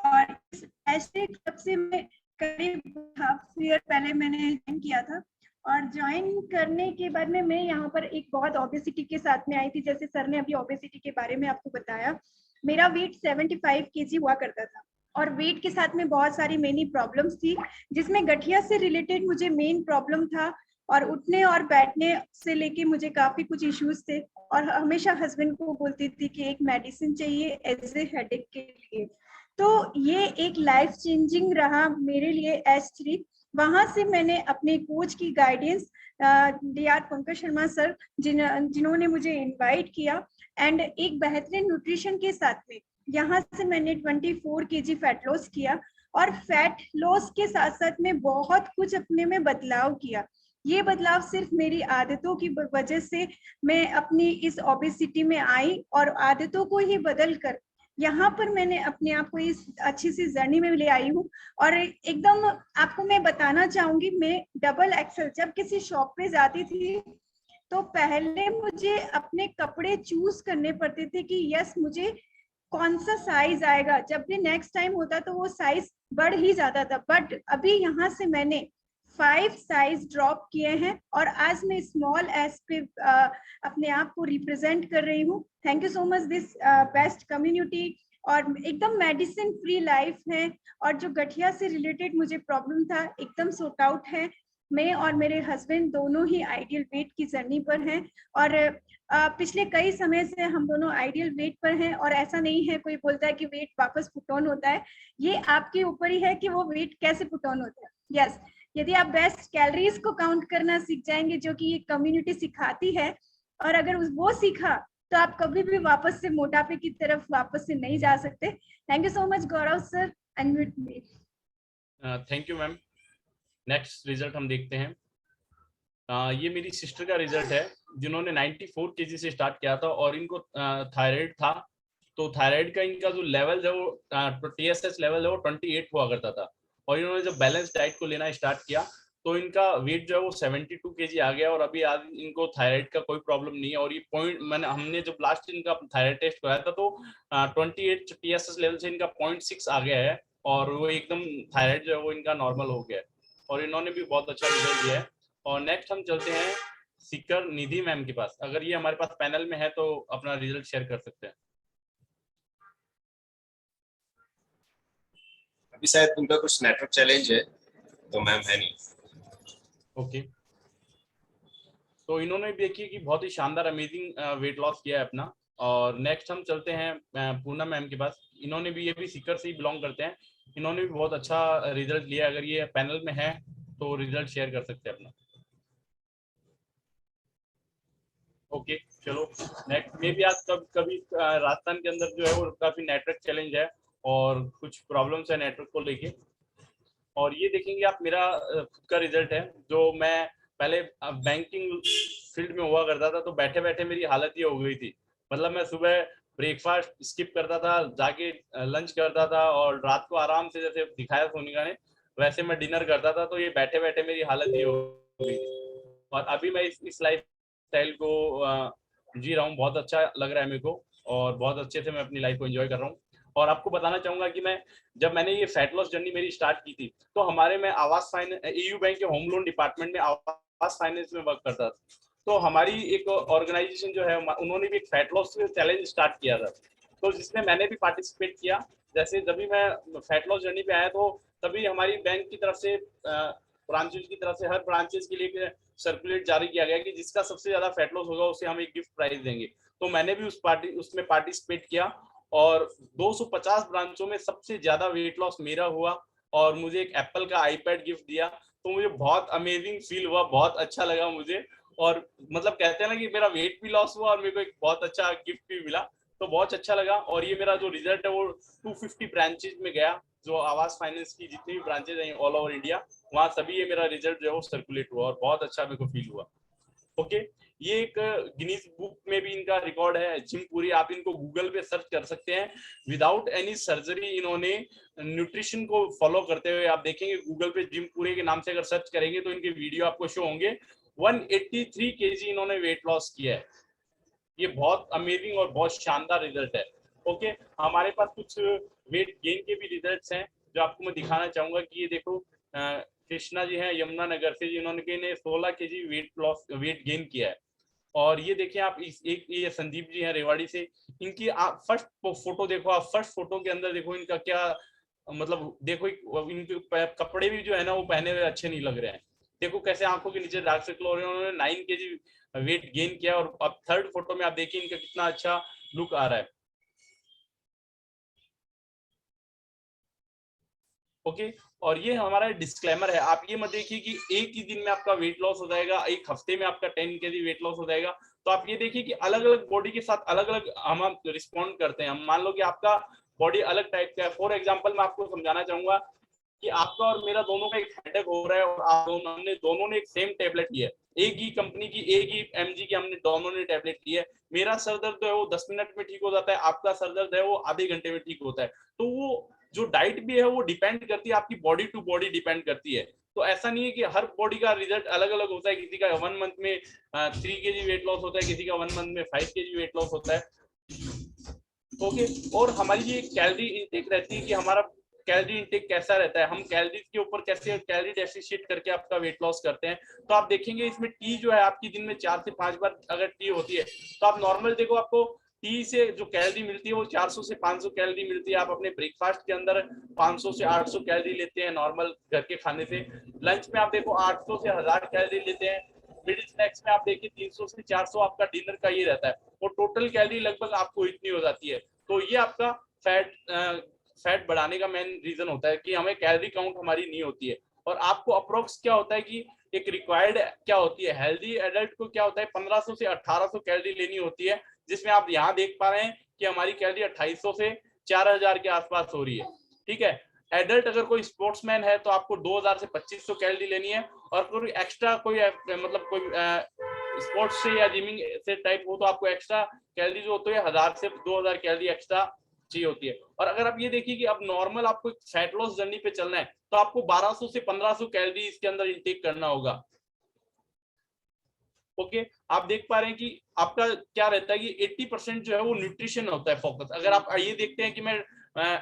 और इस ऐसे क्लब से मैं करीब हाफ ईयर पहले मैंने ज्वाइन किया था। और ज्वाइन करने के बाद में मैं यहाँ पर एक बहुत ओबेसिटी के साथ में आई थी। जैसे सर ने अभी ओबेसिटी के बारे में आपको बताया, मेरा वेट 75 केजी हुआ करता था, और वेट के साथ में बहुत सारी मेनी प्रॉब्लम्स थी, जिसमें गठिया से रिलेटेड मुझे मेन प्रॉब्लम था, और उठने और बैठने से लेके मुझे काफी कुछ इश्यूज थे। और हमेशा हस्बैंड को बोलती थी कि एक मेडिसिन चाहिए एज ए हेडेक के लिए। तो ये एक लाइफ चेंजिंग रहा मेरे लिए S3। वहां से मैंने अपने कोच की guidance DR Pankaj Sharma sir जिन्होंने मुझे इनवाइट किया, एंड एक बेहतरीन न्यूट्रिशन के साथ में यहाँ से मैंने 24 केजी फैट लॉस किया। और फैट लॉस के साथ साथ में बहुत कुछ अपने में बदलाव किया। ये बदलाव सिर्फ मेरी आदतों की वजह से मैं अपनी इस ओबेसिटी में आई, और आदतों को ही बदल कर यहाँ पर मैंने अपने आप को इस अच्छी सी जर्नी में ले आई हूँ। और एकदम आपको मैं बताना चाहूंगी, मैं डबल एक्सेल जब किसी शॉप पे जाती थी तो पहले मुझे अपने कपड़े चूज करने पड़ते थे कि यस मुझे कौन सा साइज आएगा। जब भी नेक्स्ट टाइम होता तो वो साइज बढ़ ही जाता था, बट अभी यहाँ से मैंने 5 साइज ड्रॉप किए हैं, और आज मैं स्मॉल एस पे अपने आप को रिप्रेजेंट कर रही हूँ। Thank you so much this best community. और एकदम मेडिसिन फ्री लाइफ है, और जो गठिया से रिलेटेड मुझे प्रॉब्लम था एकदम सॉर्ट आउट है। मैं और मेरे हस्बैंड दोनों ही आइडियल वेट की जर्नी पर हैं, और पिछले कई समय से हम दोनों आइडियल वेट पर हैं। और ऐसा नहीं है कोई बोलता है कि वेट वापस पुट ऑन होता है, ये आपके ऊपर ही है कि वो वेट कैसे पुट ऑन होता है। यस, यदि आप बेस्ट कैलोरीज को काउंट करना सीख जाएंगे, जो कि ये कम्युनिटी सिखाती है, और अगर वो सीखा तो आप कभी भी वापस से मोटापे की तरफ वापस से नहीं जा सकते। Thank you so much Gaurav sir, unmute me. Thank you ma'am. Next result हम देखते हैं। ये मेरी सिस्टर का रिजल्ट है, जिन्होंने 94 केजी से स्टार्ट किया था और इनको थायराइड था। तो थायराइड का इनका जो लेवल है वो TSH लेवल है वो 28 हुआ करता था, और इन्होंने जब बैलेंस डाइट को लेना स्टार्ट किया तो इनका वेट जो है वो 72 केजी आ गया, और अभी आज इनको थायराइड का कोई प्रॉब्लम नहीं है। और ये पॉइंट हमने जब लास्ट इनका थायराइड टेस्ट कराया था तो 28 TSH लेवल से इनका 0.6 आ गया है, और वो एकदम थायराइड जो है वो इनका नॉर्मल हो गया है, और इन्होंने भी बहुत अच्छा रिजल्ट दिया है। और नेक्स्ट हम चलते हैं सीकर निधि मैम के पास। अगर ये हमारे पास पैनल में है तो अपना रिजल्ट शेयर कर सकते हैं। अभी शायद उनका कुछ नेटवर्क चैलेंज है, तो मैम है नहीं। ओके, तो इन्होंने भी देखिए कि बहुत ही शानदार अमेजिंग वेट लॉस किया है अपना। और नेक्स्ट हम चलते हैं पूनम मैम के पास। इन्होंने भी, ये भी सीकर से ही बिलोंग करते हैं, इन्होंने भी बहुत अच्छा रिजल्ट लिया। अगर ये पैनल में है तो रिजल्ट शेयर कर सकते हैं अपना। ओके चलो नेक्स्ट। मे भी आज कभी राजस्थान के अंदर जो है वो काफी नेटवर्क चैलेंज है और कुछ प्रॉब्लम्स है नेटवर्क को लेके। और ये देखेंगे आप, मेरा खुद का रिजल्ट है, जो मैं पहले बैंकिंग फील्ड में हुआ करता था, तो बैठे बैठे मेरी हालत ये हो गई थी। मतलब मैं सुबह ब्रेकफास्ट स्किप करता था, जाके लंच करता था, और रात को आराम से, जैसे दिखाया सोनिका ने, वैसे मैं डिनर करता था। तो ये बैठे बैठे मेरी हालत ये हो गई थी। और अभी मैं इस लाइफ स्टाइल को जी रहा हूँ, बहुत अच्छा लग रहा है मेरे को, और बहुत अच्छे से मैं अपनी लाइफ को एंजॉय कर रहा हूँ। और आपको बताना चाहूंगा कि जब मैंने ये फैट लॉस जर्नी मेरी स्टार्ट की थी, तो हमारे में आवास फाइनेंस, EU बैंक के होम लोन डिपार्टमेंट में आवास फाइनेंस में वर्क करता था। तो हमारी एक ऑर्गेनाइजेशन जो है, उन्होंने भी एक फैट लॉस चैलेंज स्टार्ट किया था, तो जिसमें मैंने भी पार्टिसिपेट किया। जैसे जब भी मैं फैट लॉस जर्नी पे आया, तो तभी हमारी बैंक की तरफ से, ब्रांचेज की तरफ से, हर ब्रांचेज के लिए सर्कुलेट जारी किया गया कि जिसका सबसे ज्यादा फैट लॉस होगा उसे हम एक गिफ्ट प्राइज देंगे। तो मैंने भी उसमें पार्टिसिपेट किया, और 250 ब्रांचों में सबसे ज्यादा वेट लॉस मेरा हुआ, और मुझे एक एप्पल का आईपैड गिफ्ट दिया। तो मुझे बहुत अमेजिंग फील हुआ, बहुत अच्छा लगा मुझे। और मतलब कहते हैं ना कि मेरा वेट भी लॉस हुआ और मेरे को एक बहुत अच्छा गिफ्ट भी मिला, तो बहुत अच्छा लगा। और ये मेरा जो रिजल्ट है वो 250 ब्रांचेज में गया, जो आवास फाइनेंस की जितनी भी ब्रांचेज हैं ऑल ओवर इंडिया, वहां सभी ये मेरा रिजल्ट जो है वो सर्कुलेट हुआ, और बहुत अच्छा मेरे को फील हुआ। ओके, ये एक गिनीज बुक में भी इनका रिकॉर्ड है, जिम पूरी। आप इनको गूगल पे सर्च कर सकते हैं, विदाउट एनी सर्जरी इन्होंने न्यूट्रिशन को फॉलो करते हुए, आप देखेंगे गूगल पे जिम पूरे के नाम से अगर सर्च करेंगे तो इनके वीडियो आपको शो होंगे। 183 केजी इन्होंने वेट लॉस किया है। ये बहुत अमेजिंग और बहुत शानदार रिजल्ट है। ओके, हमारे पास कुछ वेट गेन के भी रिजल्ट्स हैं, जो आपको मैं दिखाना चाहूंगा कि ये देखो, कृष्णा जी हैं यमुनानगर से, जिन्होंने 16 केजी वेट गेन किया है। और ये देखिए आप, ये संदीप जी हैं रेवाड़ी से। इनकी आप फर्स्ट फोटो देखो, आप फर्स्ट फोटो के अंदर देखो इनका क्या, मतलब देखो इनके कपड़े भी जो है ना वो पहने हुए अच्छे नहीं लग रहे हैं। देखो कैसे आंखों के नीचे डार्क सर्कल हो रहे हैं। उन्होंने 9 केजी वेट गेन किया, और अब थर्ड फोटो में आप देखिए इनका कितना अच्छा लुक आ रहा है। ओके, और ये हमारा डिस्क्लेमर है। आप ये मत देखिए कि एक ही दिन में आपका वेट लॉस हो जाएगा, एक हफ्ते में आपका 10 केजी वेट लॉस हो जाएगा। तो आप ये देखिए कि अलग अलग बॉडी के साथ अलग अलग हम रिस्पॉन्ड करते हैं। हम मान लो कि आपका बॉडी अलग टाइप का है। फॉर एग्जाम्पल मैं आपको समझाना चाहूंगा कि आपका और मेरा दोनों का एक हेडेक हो रहा है, और आप हमने दोनों ने एक सेम टेबलेट ली है, एक ही कंपनी की, एक ही MG की, हमने दोनों ने टेबलेट ली है। मेरा सर दर्द है वो 10 मिनट में ठीक हो जाता है, आपका सर दर्द है वो आधे घंटे में ठीक होता है। तो वो जो डाइट भी है वो डिपेंड करती है, आपकी बॉडी टू बॉडी डिपेंड करती है। तो ऐसा नहीं है कि हर बॉडी का रिजल्ट अलग अलग होता है। किसी का 1 मंथ में 3 केजी वेट लॉस होता है, किसी का 1 मंथ में 5 केजी वेट लॉस होता है। ओके, और हमारी ये कैलोरी इनटेक रहती है कि हमारा कैलोरी इनटेक कैसा रहता है, हम कैलोरीज के ऊपर कैसे कैलोरी डेफिशिएट करके आपका वेट लॉस करते हैं। तो आप देखेंगे इसमें टी जो है आपकी दिन में 4 से 5 बार अगर टी होती है, तो आप नॉर्मल देखो, आपको टी से जो कैलोरी मिलती है वो 400 से 500 कैलोरी मिलती है। आप अपने ब्रेकफास्ट के अंदर 500 से 800 कैलोरी लेते हैं नॉर्मल घर के खाने से। लंच में आप देखो 800 से 1000 कैलोरी लेते हैं। मिडिल स्नैक्स में आप देखिए 300 से 400 आपका डिनर का ये रहता है, और टोटल कैलोरी लगभग आपको इतनी हो जाती है। तो ये आपका फैट बढ़ाने का मेन रीजन होता है कि हमें कैलोरी काउंट हमारी नहीं होती है। और आपको अप्रोक्स क्या होता है कि एक रिक्वायर्ड क्या होती है, हेल्दी एडल्ट को क्या होता है, 1500 से 1800 कैलोरी लेनी होती है, जिसमें आप यहाँ देख पा रहे हैं कि हमारी कैलोरी 2800 से 4000 के आसपास हो रही है। ठीक है, एडल्ट अगर कोई स्पोर्ट्समैन है तो आपको 2000 से 2500 कैलोरी लेनी है, और कोई एक्स्ट्रा कोई मतलब कोई स्पोर्ट्स से या जिमिंग से टाइप हो तो आपको एक्स्ट्रा कैलोरी जो होती है 1000 से 2000 कैलोरी एक्स्ट्रा चाहिए होती है। और अगर आप ये देखिए कि अब नॉर्मल आपको फैट लॉस जर्नी पे चलना है तो आपको 1200 से 1500 कैलोरी इसके अंदर इंटेक करना होगा। ओके, आप देख पा रहे हैं कि आपका क्या रहता है कि 80% जो है वो न्यूट्रिशन होता है फोकस। अगर आप ये देखते हैं कि मैं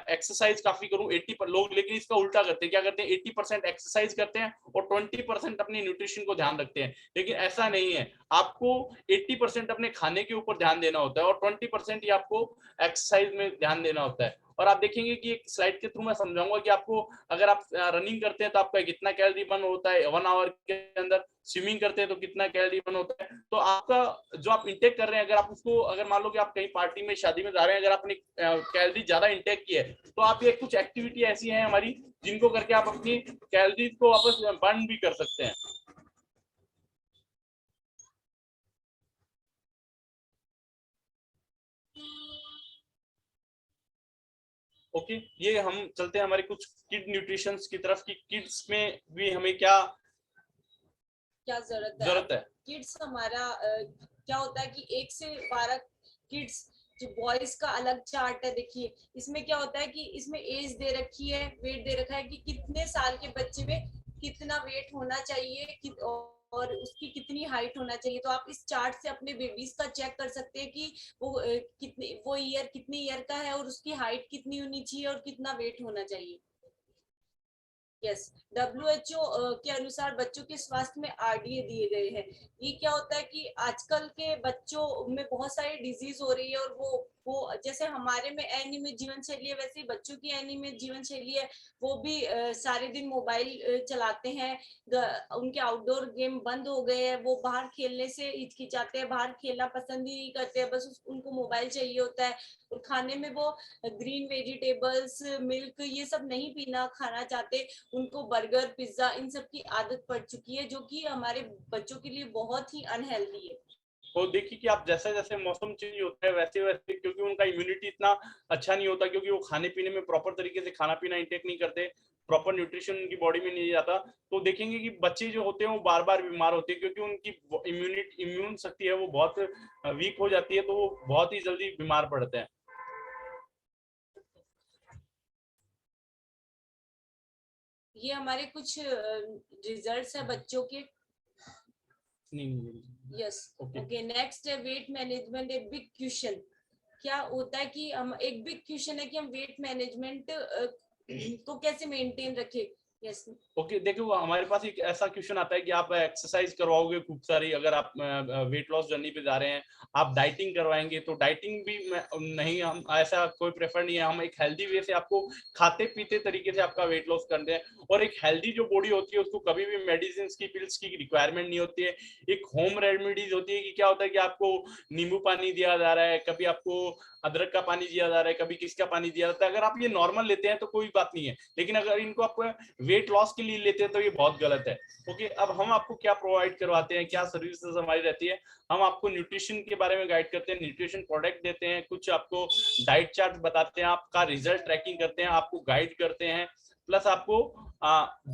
एक्सरसाइज काफी करूं 80 पर लोग, लेकिन इसका उल्टा करते हैं, क्या करते हैं 80% एक्सरसाइज करते हैं और 20% अपनी न्यूट्रिशन को ध्यान रखते हैं। लेकिन ऐसा नहीं है, आपको 80% अपने खाने के ऊपर ध्यान देना होता है और 20% ही आपको एक्सरसाइज में ध्यान देना होता है। और आप देखेंगे कि एक स्लाइड के थ्रू मैं समझाऊंगा कि आपको अगर आप रनिंग करते हैं तो आपका कितना कैलोरी बर्न होता है 1 आवर के अंदर, स्विमिंग करते हैं तो कितना कैलोरी बर्न होता है। तो आपका जो आप इंटेक कर रहे हैं, अगर आप उसको, अगर मान लो कि आप कहीं पार्टी में शादी में जा रहे हैं, अगर आपने कैलोरी ज्यादा इंटेक की है तो आप ये कुछ एक्टिविटी ऐसी हैं हमारी जिनको करके आप अपनी कैलोरीज को वापस बर्न भी कर सकते हैं। ओके, ये हम चलते हैं हमारे कुछ किड न्यूट्रिशन की तरफ कि किड्स में भी हमें क्या जरूरत है। किड्स हमारा क्या होता है कि 1 से 12 किड्स, जो बॉयज का अलग चार्ट है, देखिए इसमें क्या होता है कि इसमें एज दे रखी है, वेट दे रखा है कि कितने साल के बच्चे में कितना वेट होना चाहिए और उसकी कितनी हाइट होना चाहिए। तो आप इस चार्ट से अपने बेबीज का चेक कर सकते हैं कि वो ईयर कितने ईयर का है और उसकी हाइट कितनी होनी चाहिए और कितना वेट होना चाहिए। यस, WHO के अनुसार बच्चों के स्वास्थ्य में RDA दिए गए हैं। ये क्या होता है कि आजकल के बच्चों में बहुत सारी डिजीज हो रही है और वो जैसे हमारे में अनियमित जीवन शैली है, वैसे ही बच्चों की अनियमित जीवन शैली है। वो भी सारे दिन मोबाइल चलाते हैं, उनके आउटडोर गेम बंद हो गए हैं, वो बाहर खेलने से हिचकिचाते हैं, बाहर खेलना पसंद ही नहीं करते हैं, बस उनको मोबाइल चाहिए होता है। और खाने में वो ग्रीन वेजिटेबल्स, मिल्क, ये सब नहीं पीना खाना चाहते। उनको बर्गर, पिज्जा, इन सब की आदत पड़ चुकी है, जो कि हमारे बच्चों के लिए बहुत ही अनहेल्दी है। तो देखिए कि आप जैसे जैसे मौसम चेंज होता है वैसे वैसे, क्योंकि उनका इम्यूनिटी इतना अच्छा नहीं होता, क्योंकि वो खाने पीने में प्रॉपर तरीके से खाना पीना इंटेक नहीं करते, प्रॉपर न्यूट्रिशन उनकी बॉडी में नहीं जाता, तो देखेंगे कि बच्चे जो होते हैं वो बार बार बीमार होते हैं, क्योंकि उनकी इम्यून शक्ति है वो बहुत वीक हो जाती है, तो वो बहुत ही जल्दी बीमार पड़ते हैं। ये हमारे कुछ रिजल्ट्स है बच्चों के। यस, ओके, नेक्स्ट है वेट मैनेजमेंट, एक बिग क्वेश्चन। क्या होता है कि हम, एक बिग क्वेश्चन है कि हम वेट मैनेजमेंट को कैसे मेंटेन रखें। यस, ओके, देखो हमारे पास एक ऐसा क्वेश्चन आता है कि आप एक्सरसाइज करवाओगे खूब सारी, अगर आप वेट लॉस जर्नी पे जा रहे हैं, आप डाइटिंग करवाएंगे, तो डाइटिंग भी नहीं, हम ऐसा कोई प्रेफर नहीं है। हम एक हेल्दी वे से आपको खाते पीते तरीके से आपका वेट लॉस करते हैं, और एक हेल्दी जो बॉडी होती है उसको कभी भी मेडिसिन की, पिल्स की रिक्वायरमेंट नहीं होती है। एक होम रेमेडीज होती है कि क्या होता है कि आपको नींबू पानी दिया जा रहा है, कभी आपको अदरक का पानी दिया जा रहा है, कभी किसका पानी दिया जाता है। अगर आप ये नॉर्मल लेते हैं तो कोई बात नहीं है, लेकिन अगर इनको आप वेट लॉस के लिए लेते हैं तो ये बहुत गलत है। ओके, अब हम आपको क्या प्रोवाइड करवाते हैं, क्या सर्विसेज हमारी रहती है। हम आपको न्यूट्रिशन के बारे में गाइड करते हैं, न्यूट्रिशन प्रोडक्ट देते हैं, कुछ आपको डाइट चार्ट बताते हैं, आपका रिजल्ट ट्रैकिंग करते हैं, आपको गाइड करते हैं, प्लस आपको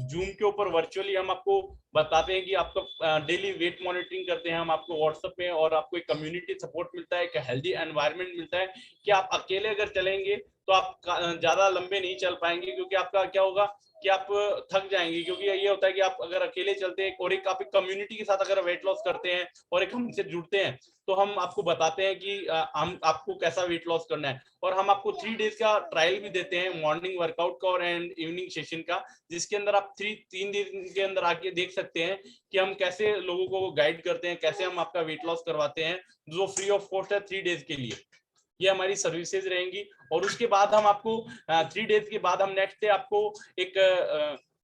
जूम के ऊपर वर्चुअली हम आपको बताते हैं कि आपका डेली वेट मॉनिटरिंग करते हैं हम आपको व्हाट्सएप पे, और आपको एक कम्युनिटी सपोर्ट मिलता है, एक हेल्दी एनवायरनमेंट मिलता है कि आप अकेले अगर चलेंगे तो आप ज्यादा लंबे नहीं चल पाएंगे, क्योंकि आपका क्या होगा कि आप थक जाएंगे। क्योंकि ये होता है कि आप अगर अकेले चलते हैं और एक आप एक कम्युनिटी के साथ अगर वेट लॉस करते हैं और एक हमसे जुड़ते हैं, तो हम आपको बताते हैं कि हम आपको कैसा वेट लॉस करना है, और हम आपको 3 डेज का ट्रायल भी देते हैं, मॉर्निंग वर्कआउट का और एंड इवनिंग सेशन का, जिसके अंदर आप 3 दिन के अंदर आके देख सकते हैं कि हम कैसे लोगों को गाइड करते हैं, कैसे हम आपका वेट लॉस करवाते हैं, जो फ्री ऑफ कॉस्ट है 3 डेज के लिए। ये हमारी सर्विसेज रहेंगी। और उसके बाद हम आपको 3 डेज के बाद हम नेक्स्ट डे आपको एक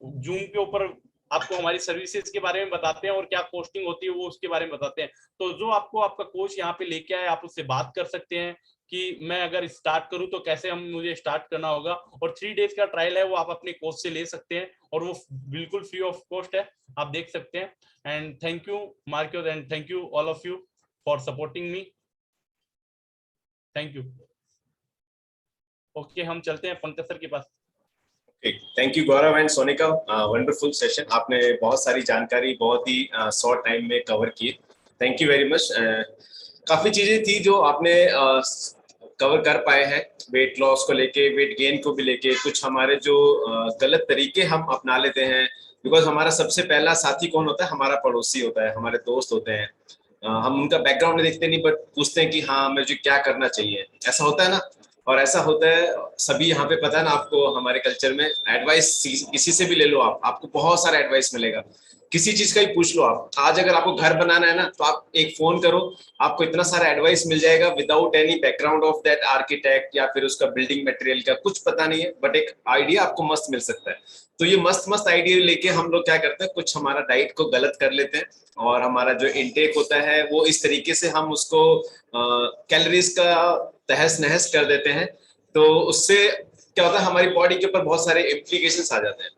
जूम के ऊपर आपको हमारी सर्विसेज के बारे में बताते हैं और क्या कॉस्टिंग होती है वो उसके बारे में बताते हैं। तो जो आपको आपका कोच यहाँ पे लेके आए, आप उससे बात कर सकते हैं कि मैं अगर स्टार्ट करूं तो कैसे हम मुझे स्टार्ट करना होगा। और 3 डेज का ट्रायल है वो आप अपने कोच से ले सकते हैं, और वो बिल्कुल फ्री ऑफ कॉस्ट है, आप देख सकते हैं। And thank you Marcos, and thank you all of you for supporting me. Thank you. Okay, हम चलते हैं पंकज सर के पास। Thank you Gaurav and Sonika, wonderful session. आपने बहुत सारी जानकारी बहुत ही शॉर्ट टाइम में कवर की। Thank you very much. काफी चीजें थी जो आपने कवर कर पाए हैं, वेट लॉस को लेके, वेट गेन को भी लेके। कुछ हमारे जो गलत तरीके हम अपना लेते हैं, बिकॉज हमारा सबसे पहला साथी कौन होता है? हमारा पड़ोसी होता है, हमारे दोस्त होते हैं। हम उनका बैकग्राउंड नहीं देखते, नहीं, बट पूछते हैं कि हाँ मुझे क्या करना चाहिए। ऐसा होता है ना? और ऐसा होता है सभी यहाँ पे, पता है ना आपको, हमारे कल्चर में एडवाइस किसी से भी ले लो आप, आपको बहुत सारा एडवाइस मिलेगा। किसी चीज का ही पूछ लो आप। आज अगर आपको घर बनाना है ना, तो आप एक फोन करो, आपको इतना सारा एडवाइस मिल जाएगा without any background of that architect या फिर उसका बिल्डिंग मटेरियल का कुछ पता नहीं है, बट एक आइडिया आपको मस्त मिल सकता है। तो ये मस्त मस्त आइडिया लेके हम लोग क्या करते हैं, कुछ हमारा डाइट को गलत कर लेते हैं, और हमारा जो इनटेक होता है वो इस तरीके से हम उसको कैलोरीज का तहस नहस कर देते हैं। तो उससे क्या होता है, हमारी बॉडी के ऊपर बहुत सारे इम्प्लीकेशंस आ जाते हैं।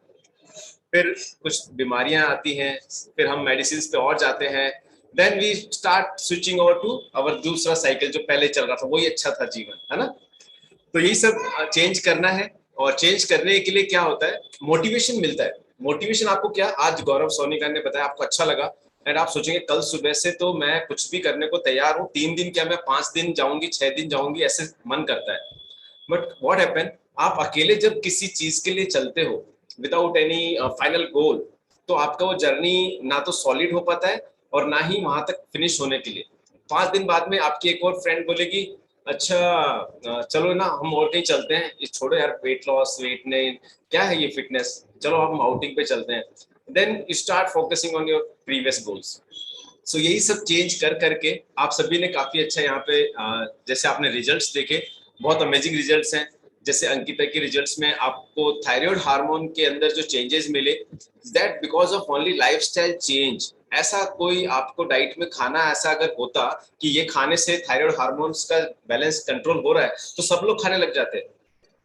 फिर कुछ बीमारियां आती हैं, फिर हम मेडिसिन पे और जाते हैं। Then we start switching over to our दूसरा साइकिल जो पहले चल रहा था, वही अच्छा था जीवन, है ना? तो यही सब चेंज करना है, और चेंज करने के लिए क्या होता है, मोटिवेशन मिलता है। मोटिवेशन आपको क्या, आज गौरव सोनिका ने बताया, आपको अच्छा लगा, एंड आप सोचेंगे कल सुबह से तो मैं कुछ भी करने को तैयार हूँ। 3 दिन क्या, मैं 5 दिन जाऊंगी, 6 दिन जाऊंगी, ऐसे मन करता है। बट व्हाट हैपन, आप अकेले जब किसी चीज के लिए चलते हो विदाउट एनी फाइनल गोल, तो आपका वो जर्नी ना तो सॉलिड हो पाता है और ना ही वहां तक फिनिश होने के लिए। 5 दिन बाद में आपकी एक और फ्रेंड बोलेगी, अच्छा चलो ना हम और कहीं चलते हैं, ये छोड़ो यार, वेट लॉस, वेट नहीं, क्या है ये फिटनेस, चलो हम आउटिंग पे चलते हैं। Then you start focusing on your previous goals. So यही सब चेंज कर करके आप सभी ने काफी अच्छा यहाँ पे जैसे आपने रिजल्ट्स देखे, बहुत अमेजिंग रिजल्ट्स हैं। जैसे अंकिता के रिजल्ट्स में आपको थायराइड हार्मोन के अंदर जो चेंजेस मिले, that because of only lifestyle change. ऐसा कोई आपको डाइट में खाना ऐसा अगर होता कि ये खाने से थायराइड हार्मोन्स का बैलेंस कंट्रोल हो रहा है, तो सब लोग खाने लग जाते हैं।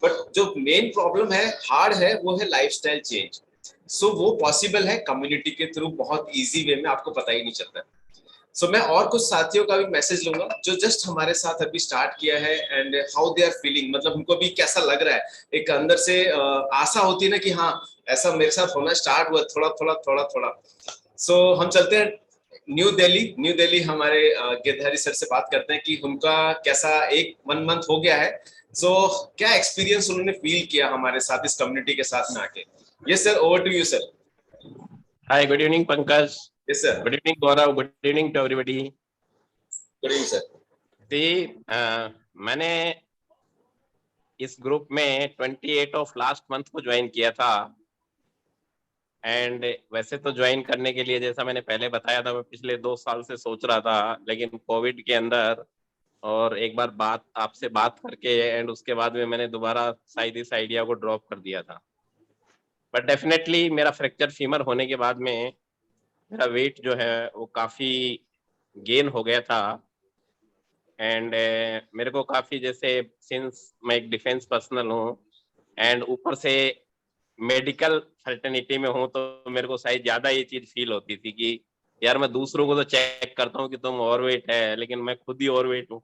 बट जो मेन प्रॉब्लम है, हार्ड है, वो है लाइफस्टाइल चेंज। सो वो पॉसिबल है कम्युनिटी के थ्रू, बहुत इजी वे में, आपको पता ही नहीं चलता। सो मैं और कुछ साथियों का भी मैसेज लूंगा जो जस्ट हमारे साथ अभी स्टार्ट किया है, and how they are feeling, मतलब उनको भी कैसा लग रहा है। एक अंदर से आशा होती है ना कि हाँ ऐसा मेरे साथ होना स्टार्ट हुआ, थोड़ा थोड़ा थोड़ा थोड़ा। सो हम चलते हैं न्यू दिल्ली। न्यू दिल्ली हमारे गिरधारी सर से बात करते हैं कि उनका कैसा 1 मंथ हो गया है। सो क्या एक्सपीरियंस उन्होंने फील किया हमारे साथ इस कम्युनिटी के साथ में आके। Yes sir, over to you sir. Hi, good evening, Pankaj. Yes sir. Good evening, Gaurav. Good evening to everybody. Good evening sir. मैंने इस ग्रुप में 28 ऑफ लास्ट मंथ को ज्वाइन किया था, एंड वैसे तो ज्वाइन करने के लिए, जैसा मैंने पहले बताया था, मैं पिछले 2 साल से सोच रहा था, लेकिन कोविड के अंदर और एक बार आपसे बात करके, एंड उसके बाद में मैंने दोबारा शायद इस आइडिया को ड्रॉप कर दिया था। बट डेफिनेटली मेरा फ्रैक्चर फीमर होने के बाद में मेरा वेट जो है वो काफी गेन हो गया था, एंड मेरे को काफी, जैसे सिंस मैं एक डिफेंस पर्सनल हूँ एंड ऊपर से मेडिकल फर्टर्निटी में हूँ, तो मेरे को शायद ज्यादा ये चीज फील होती थी कि यार मैं दूसरों को तो चेक करता हूँ कि तुम ओवरवेट है, लेकिन मैं खुद ही ओवरवेट हूँ।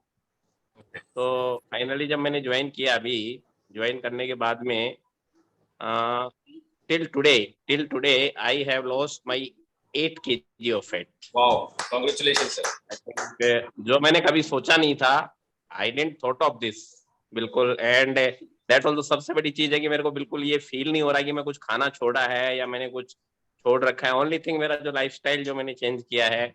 तो फाइनली जब मैंने ज्वाइन किया, अभी ज्वाइन करने के बाद में till today I have lost my 8 kg of fat. Wow, congratulations sir. जो मैंने कभी सोचा नहीं था, I didn't thought of this बिल्कुल, एंड दैट ऑल्सो सबसे बड़ी चीज है कि मेरे को बिल्कुल ये फील नहीं हो रहा कि मैं कुछ खाना छोड़ा है या मैंने कुछ छोड़ रखा है। ओनली थिंग मेरा जो लाइफस्टाइल जो मैंने चेंज किया है,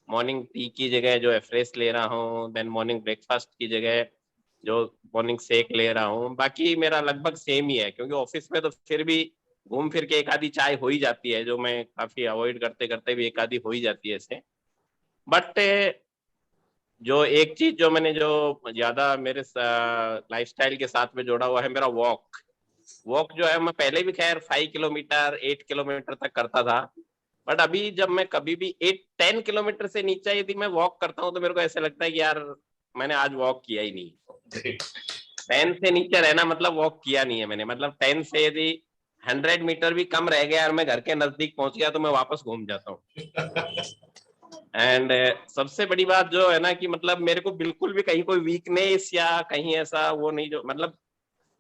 मॉर्निंग टी की जगह जो फ्रेश ले रहा हूँ, देन मॉर्निंग ब्रेकफास्ट की जगह जो मॉर्निंग शेक ले रहा हूँ, बाकी मेरा लगभग सेम ही है, क्योंकि ऑफिस में तो फिर भी घूम फिर के एक आधी चाय हो ही जाती है, जो मैं काफी अवॉइड करते करते भी एक आधी हो ही जाती है ऐसे। बट जो एक चीज जो मैंने जो ज्यादा मेरे लाइफस्टाइल के साथ में जोड़ा हुआ है, मेरा वॉक जो है, मैं पहले भी खैर 5 किलोमीटर 8 किलोमीटर तक करता था, बट अभी जब मैं कभी भी 8-10 किलोमीटर से नीचे यदि मैं वॉक करता हूँ तो मेरे को ऐसा लगता है कि यार मैंने आज वॉक किया ही नहीं। 10 से नीचे रहना मतलब वॉक किया नहीं है मैंने, मतलब 10 से यदि 100 मीटर भी कम रह गया और मैं घर के नजदीक पहुंच गया तो मैं वापस घूम जाता हूँ। एंड सबसे बड़ी बात जो है ना कि मतलब मेरे को बिल्कुल भी कहीं कोई वीकनेस या कहीं ऐसा वो नहीं, जो मतलब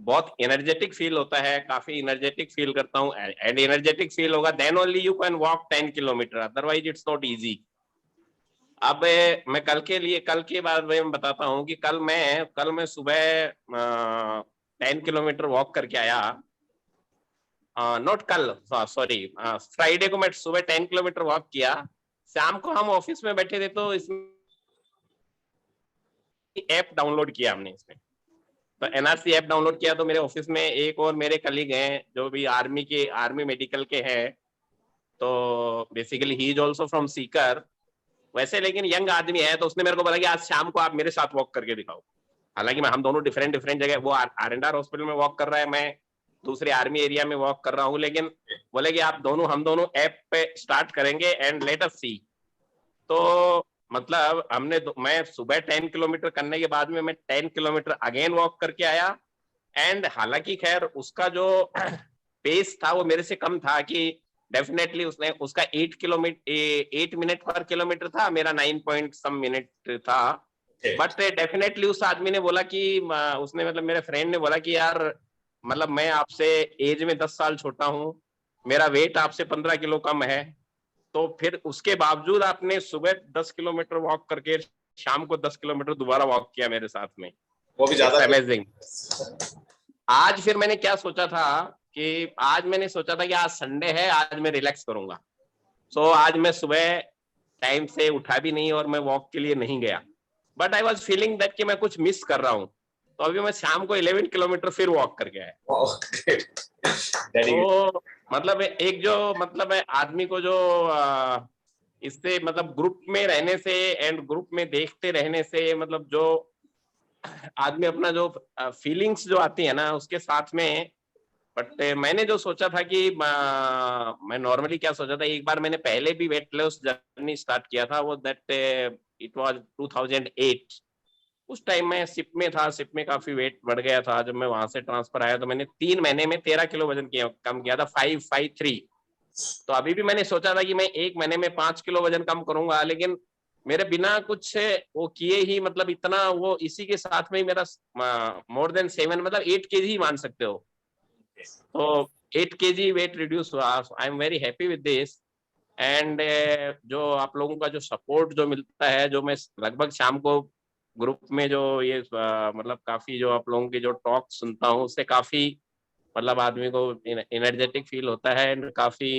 बहुत एनर्जेटिक फील होता है, काफी एनर्जेटिक फील करता हूँ, एंड एनर्जेटिक फील होगा then only you can walk 10 kilometre, otherwise it's not easy. अब मैं कल के बाद मैं बताता हूँ कि कल मैं सुबह 10 किलोमीटर वॉक करके आया, नॉट कल, सॉरी, फ्राइडे को मैं सुबह 10 किलोमीटर वॉक किया। शाम को हम ऑफिस में बैठे थे तो इसमें ऐप डाउनलोड किया हमने, इसमें तो एनआरसी ऐप डाउनलोड किया। तो मेरे ऑफिस में एक और मेरे कलीग हैं जो भी आर्मी मेडिकल के हैं, तो basically he is also from Sikar वैसे, लेकिन यंग आदमी है। तो उसने मेरे को बोला कि आज शाम को आप मेरे साथ वॉक करके दिखाओ। हालांकि हम दोनों डिफरेंट जगह, वो आर&आर हॉस्पिटल में वॉक कर रहा है, मैं दूसरे आर्मी एरिया में वॉक कर रहा हूँ, लेकिन बोले कि हम दोनों ऐप पे स्टार्ट करेंगे एंड लेट अस सी। तो मतलब मैं सुबह 10 किलोमीटर करने के बाद में मैं 10 किलोमीटर अगेन वॉक करके आया। एंड हालांकि खैर उसका जो पेस था वो मेरे से कम था, कि डेफिनेटली उसका 8 मिनट पर किलोमीटर था, मेरा 9 पॉइंट सम मिनट था। बट डेफिनेटली उस आदमी ने बोला कि उसने मतलब मेरे फ्रेंड ने बोला कि यार मतलब मैं आपसे एज में 10 साल छोटा हूँ, मेरा वेट आपसे 15 किलो कम है, तो फिर उसके बावजूद आपने सुबह 10 किलोमीटर वॉक करके शाम को 10 किलोमीटर दोबारा वॉक किया मेरे साथ में, वो भी ज्यादा अमेजिंग। आज फिर मैंने क्या सोचा था कि मैंने सोचा था कि आज संडे है, आज मैं रिलैक्स करूंगा। सो आज मैं सुबह टाइम से उठा भी नहीं और मैं वॉक के लिए नहीं गया, but I was feeling that कि मैं कुछ मिस कर रहा हूँ। तो अभी मैं शाम को 11 किलोमीटर फिर वॉक करके आया। तो मतलब एक जो मतलब है आदमी को जो इससे मतलब ग्रुप में रहने से एंड ग्रुप में देखते रहने से मतलब जो आदमी अपना जो फीलिंग्स जो आती है ना उसके साथ में। बट मैंने जो सोचा था कि मैं नॉर्मली क्या सोचा था, एक बार मैंने पहले भी वेट लॉस जर्नी स्टार्ट किया था, वो दैट इट वाज 2008। उस टाइम मैं सिप में था, सिप में काफी वेट बढ़ गया था। जब मैं वहां से ट्रांसफर आया तो मैंने 3 महीने में 13 किलो वजन कम किया था, 553। तो अभी भी मैंने सोचा था कि मैं 1 महीने में 5 किलो वजन कम करूंगा, लेकिन मेरे बिना कुछ वो किए ही मतलब इतना वो इसी के साथ में ही मेरा मोर देन 7 मतलब 8 kg ही मान सकते हो। तो 8 kg वेट रिड्यूस हुआ। I am very happy with this. And जो आप लोगों का जो सपोर्ट जो मिलता है, जो मैं लगभग शाम को ग्रुप में जो ये मतलब काफी जो आप लोगों के जो टॉक सुनता हूँ उससे काफी मतलब आदमी को एनर्जेटिक फील होता है एंड काफी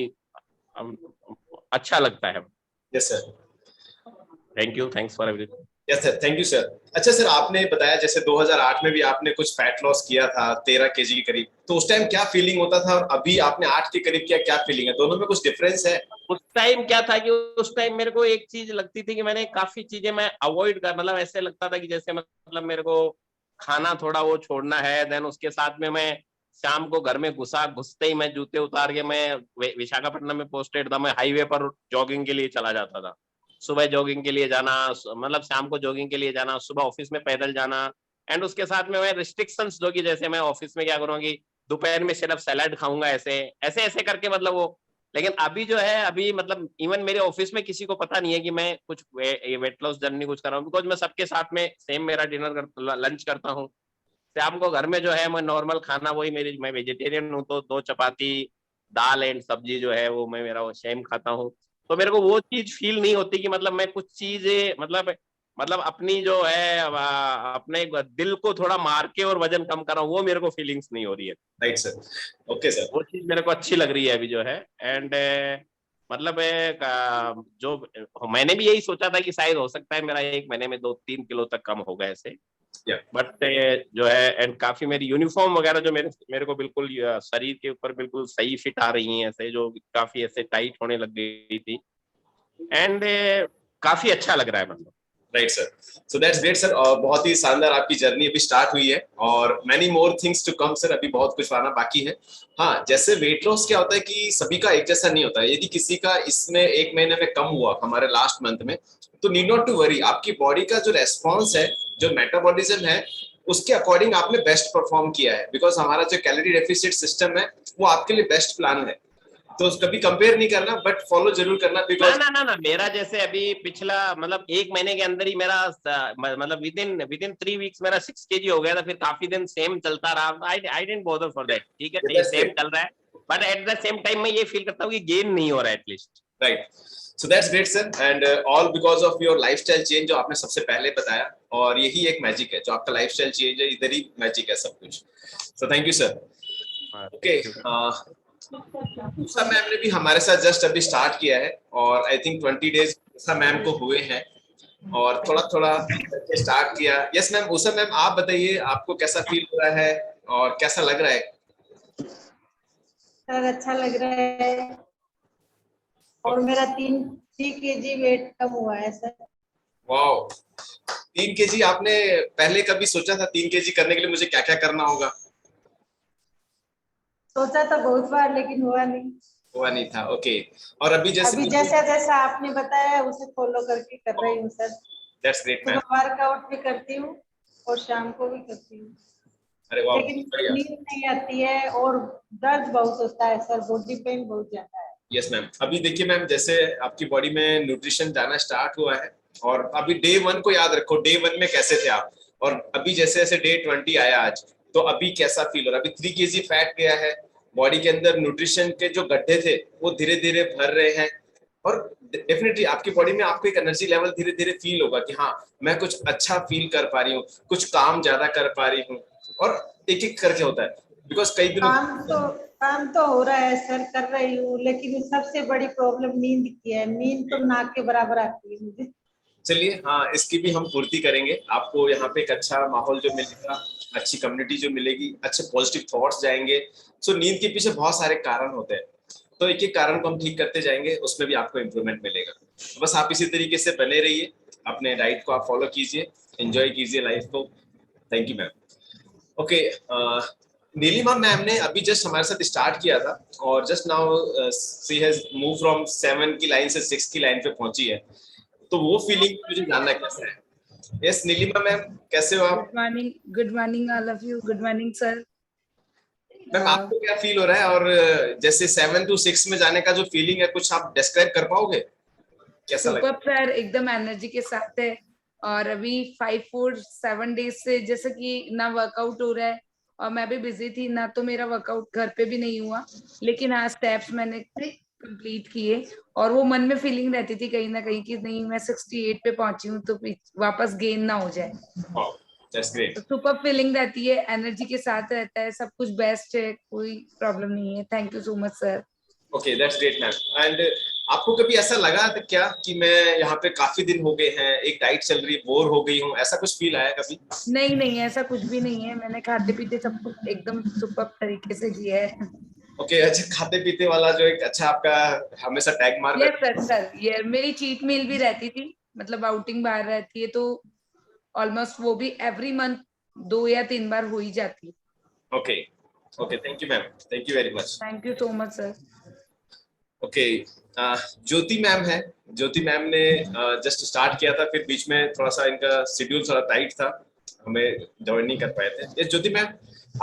अच्छा लगता है। Yes sir, thanks for everything. Yes sir, thank you sir. अच्छा सर, आपने बताया जैसे 2008 में भी आपने कुछ फैट लॉस किया था 13 kg के करीब, तो उस टाइम क्या फीलिंग होता था और अभी आपने 8 के करीब किया, क्या फीलिंग है? दोनों में कुछ डिफरेंस है? उस टाइम क्या था कि उस टाइम मेरे को एक चीज लगती थी कि मैंने काफी चीजें मैं अवॉइड कर, मतलब ऐसे लगता था कि जैसे मतलब मेरे को खाना थोड़ा वो छोड़ना है। देन उसके साथ में मैं शाम को घर में घुसते ही मैं जूते उतार के मैं विशाखापट्टनम में पोस्टेड था, मैं हाईवे पर जॉगिंग के लिए चला जाता था। सुबह जॉगिंग के लिए जाना, मतलब शाम को जॉगिंग के लिए जाना, सुबह ऑफिस में पैदल जाना। एंड उसके साथ में मैं रिस्ट्रिक्शंस जो कि जैसे मैं ऑफिस में क्या करूँगी, दोपहर में सिर्फ सैलड खाऊंगा, ऐसे ऐसे ऐसे करके मतलब वो। लेकिन अभी जो है अभी मतलब इवन मेरे ऑफिस में किसी को पता नहीं है कि मैं कुछ वेट लॉस जर्नी कुछ कर रहा हूँ, बिकॉज मैं सबके साथ में सेम मेरा लंच करता हूँ। शाम को घर में जो है मैं नॉर्मल खाना वही मैं वेजिटेरियन हूँ, तो 2 चपाती दाल एंड सब्जी जो है वो मैं मेरा वो सेम खाता हूँ। तो मेरे को वो चीज फील नहीं होती कि मतलब मैं कुछ चीजें मतलब अपनी जो है अपने दिल को थोड़ा मार के और वजन कम कर रहा हूँ, वो मेरे को फीलिंग्स नहीं हो रही है। Right sir, okay sir. वो चीज मेरे को अच्छी लग रही है अभी जो है। एंड मतलब जो मैंने भी यही सोचा था कि शायद हो सकता है मेरा 1 महीने में 2-3 किलो तक कम होगा ऐसे। बट जो है एंड काफी मेरी यूनिफॉर्म वगैरह जो मेरे को बिल्कुल शरीर के ऊपर बिल्कुल सही फिट आ रही हैं, ऐसे जो काफी ऐसे टाइट होने लग गई थी। एंड काफी अच्छा लग रहा है मतलब। Right sir, so that's great sir. और बहुत ही शानदार आपकी जर्नी अभी स्टार्ट हुई है और many more things to come sir, अभी बहुत कुछ आना बाकी है। हाँ, जैसे वेट लॉस क्या होता है कि सभी का एक जैसा नहीं होता है। यदि किसी का इसमें 1 महीने में कम हुआ हमारे लास्ट मंथ में, तो नीड नॉट टू वरी। आपकी बॉडी का जो रेस्पॉन्स है, जो मेटाबॉलिज्म है, उसके अकॉर्डिंग आपने बेस्ट परफॉर्म किया है, बिकॉज हमारा जो कैलोरी डेफिसिट सिस्टम है वो आपके लिए बेस्ट प्लान है। तो कभी कंपेयर नहीं करना, बट फॉलो जरूर करना, ना बिकॉज ना ना ना मेरा जैसे अभी पिछला मतलब 1 महीने के अंदर ही मेरा मतलब विदिन 3 वीक्स मेरा 6 kg हो गया था, फिर काफी दिन सेम चलता रहा। I didn't bother for that, ठीक है सेम चल रहा है, but at the same time मैं ये फील करता हूँ कि गेन नहीं हो रहा है at least. Right, so that's great sir, and all because of your lifestyle change जो आपने सबसे पहले बताया, और यही एक मैजिक है, जो आपका लाइफस्टाइल चेंज है, इधर ही मैजिक है सब कुछ। सो thank you sir. Okay, Usha ma'am ने भी हमारे साथ जस्ट अभी स्टार्ट किया है, और I think 20 days Usha ma'am को हुए हैं, और थोड़ा थोड़ा करके स्टार्ट किया। यस मैम, उषा मैम आप बताइए आपको कैसा फील हो रहा है और कैसा लग रहा है? सर अच्छा लग रहा है, और मेरा 3 kg वेट कम हुआ है सर। वाओ, 3 kg आपने पहले कभी सोचा था 3 kg करने के लिए मुझे क्या क्या करना होगा? सोचा था बहुत बार, लेकिन हुआ नहीं। हुआ नहीं था, ओके। और अभी अभी जैसा जैसा आपने बताया उसे फॉलो करके कर रही हूँ सर। That's great ma'am. सुबह वर्कआउट भी करती हूँ और शाम को भी करती हूँ, अरे वाह, लेकिन बढ़िया। नींद नहीं आती है और दर्द बहुत होता है सर, बॉडी पेन बहुत ज्यादा है। यस मैम, अभी देखिए मैम, जैसे आपकी बॉडी में न्यूट्रिशन जाना स्टार्ट हुआ है, और अभी डे 1 को याद रखो, डे 1 में कैसे थे आप, और अभी जैसे जैसे डे 20 आया आज, तो अभी कैसा फील हो रहा है? अभी 3 kg फैट गया है बॉडी के अंदर, न्यूट्रिशन के जो गड्ढे थे वो धीरे धीरे भर रहे हैं, और डेफिनेटली आपकी बॉडी में आपको एक एनर्जी लेवल धीरे धीरे फील होगा कि हाँ मैं कुछ अच्छा फील कर पा रही हूँ, कुछ काम ज्यादा कर पा रही हूँ, और एक एक करके होता है, बिकॉज कई दिनों काम तो हो रहा है सर, कर रही हूँ, लेकिन सबसे बड़ी प्रॉब्लम नींद की है। नींद तो नाक के बराबर आती है मुझे। चलिए, हाँ इसकी भी हम पूर्ति करेंगे, आपको यहाँ पे एक अच्छा माहौल जो मिलेगा, अच्छी कम्युनिटी जो मिलेगी, अच्छे पॉजिटिव थॉट्स जाएंगे। सो नींद के पीछे बहुत सारे कारण होते हैं, तो एक एक कारण को हम ठीक करते जाएंगे, उसमें भी आपको इम्प्रूवमेंट मिलेगा। बस आप इसी तरीके से बने रहिए, अपने डाइट को आप फॉलो कीजिए, एंजॉय कीजिए लाइफ को। Thank you ma'am. Okay, Neelima ma'am ने अभी जस्ट हमारे साथ स्टार्ट किया था, और just now she has move from 7 की लाइन से 6 की लाइन पे पहुंची है, तो वो फीलिंग मुझे जानना कैसा है। यस नीलिमा मैम, कैसे हो आप? Good morning all of you. Good morning sir. Ma'am आपको क्या फील हो रहा है, और जैसे 7 to 6 में जाने का जो फीलिंग है, कुछ आप डिस्क्राइब कर पाओगे, कैसा लगा? सुपर सर, एकदम एनर्जी के साथ है, और अभी 5-4-7 डेज से जैसे कि ना वर्कआउट हो रहा है, और मैं भी बिजी थी ना, तो मेरा वर्कआउट घर पे भी नहीं हुआ, लेकिन हाँ स्टेप्स मैंने कंप्लीट किए, और वो मन में फीलिंग रहती थी कहीं ना कहीं कि नहीं मैं 68 पे पहुंची हूँ तो वापस गेन ना हो जाए। That's great. तो सुपर फीलिंग रहती है, एनर्जी के साथ रहता है, सब कुछ बेस्ट है, कोई प्रॉब्लम नहीं है। Thank you so much sir. Okay, that's great ma'am. And आपको कभी ऐसा लगा था क्या कि मैं यहाँ पे काफी दिन हो गए हैं, एक डाइट चल रही है, बोर हो गई हूँ, ऐसा कुछ फील आया कभी? नहीं नहीं, ऐसा कुछ भी नहीं है, मैंने खाते पीते सब कुछ एकदम सुपर तरीके से किया है। ओके, अच्छा, खाते पीते वाला जो एक अच्छा आपका हमेशा टैग मार यस सर, ये मेरी चीट मील भी रहती थी, मतलब आउटिंग बाहर रहती है तो ऑलमोस्ट वो भी एवरी मंथ 2 या 3 बार हो ही जाती है। Okay okay, thank you ma'am, thank you very much. Thank you so much sir. Okay, Jyoti ma'am है, ज्योति मैम ने जस्ट स्टार्ट किया था, फिर बीच में थोड़ा सा इनका शेड्यूल थोड़ा टाइट था, हमें ज्वाइन नहीं कर पाए थे। ये ज्योति मैम,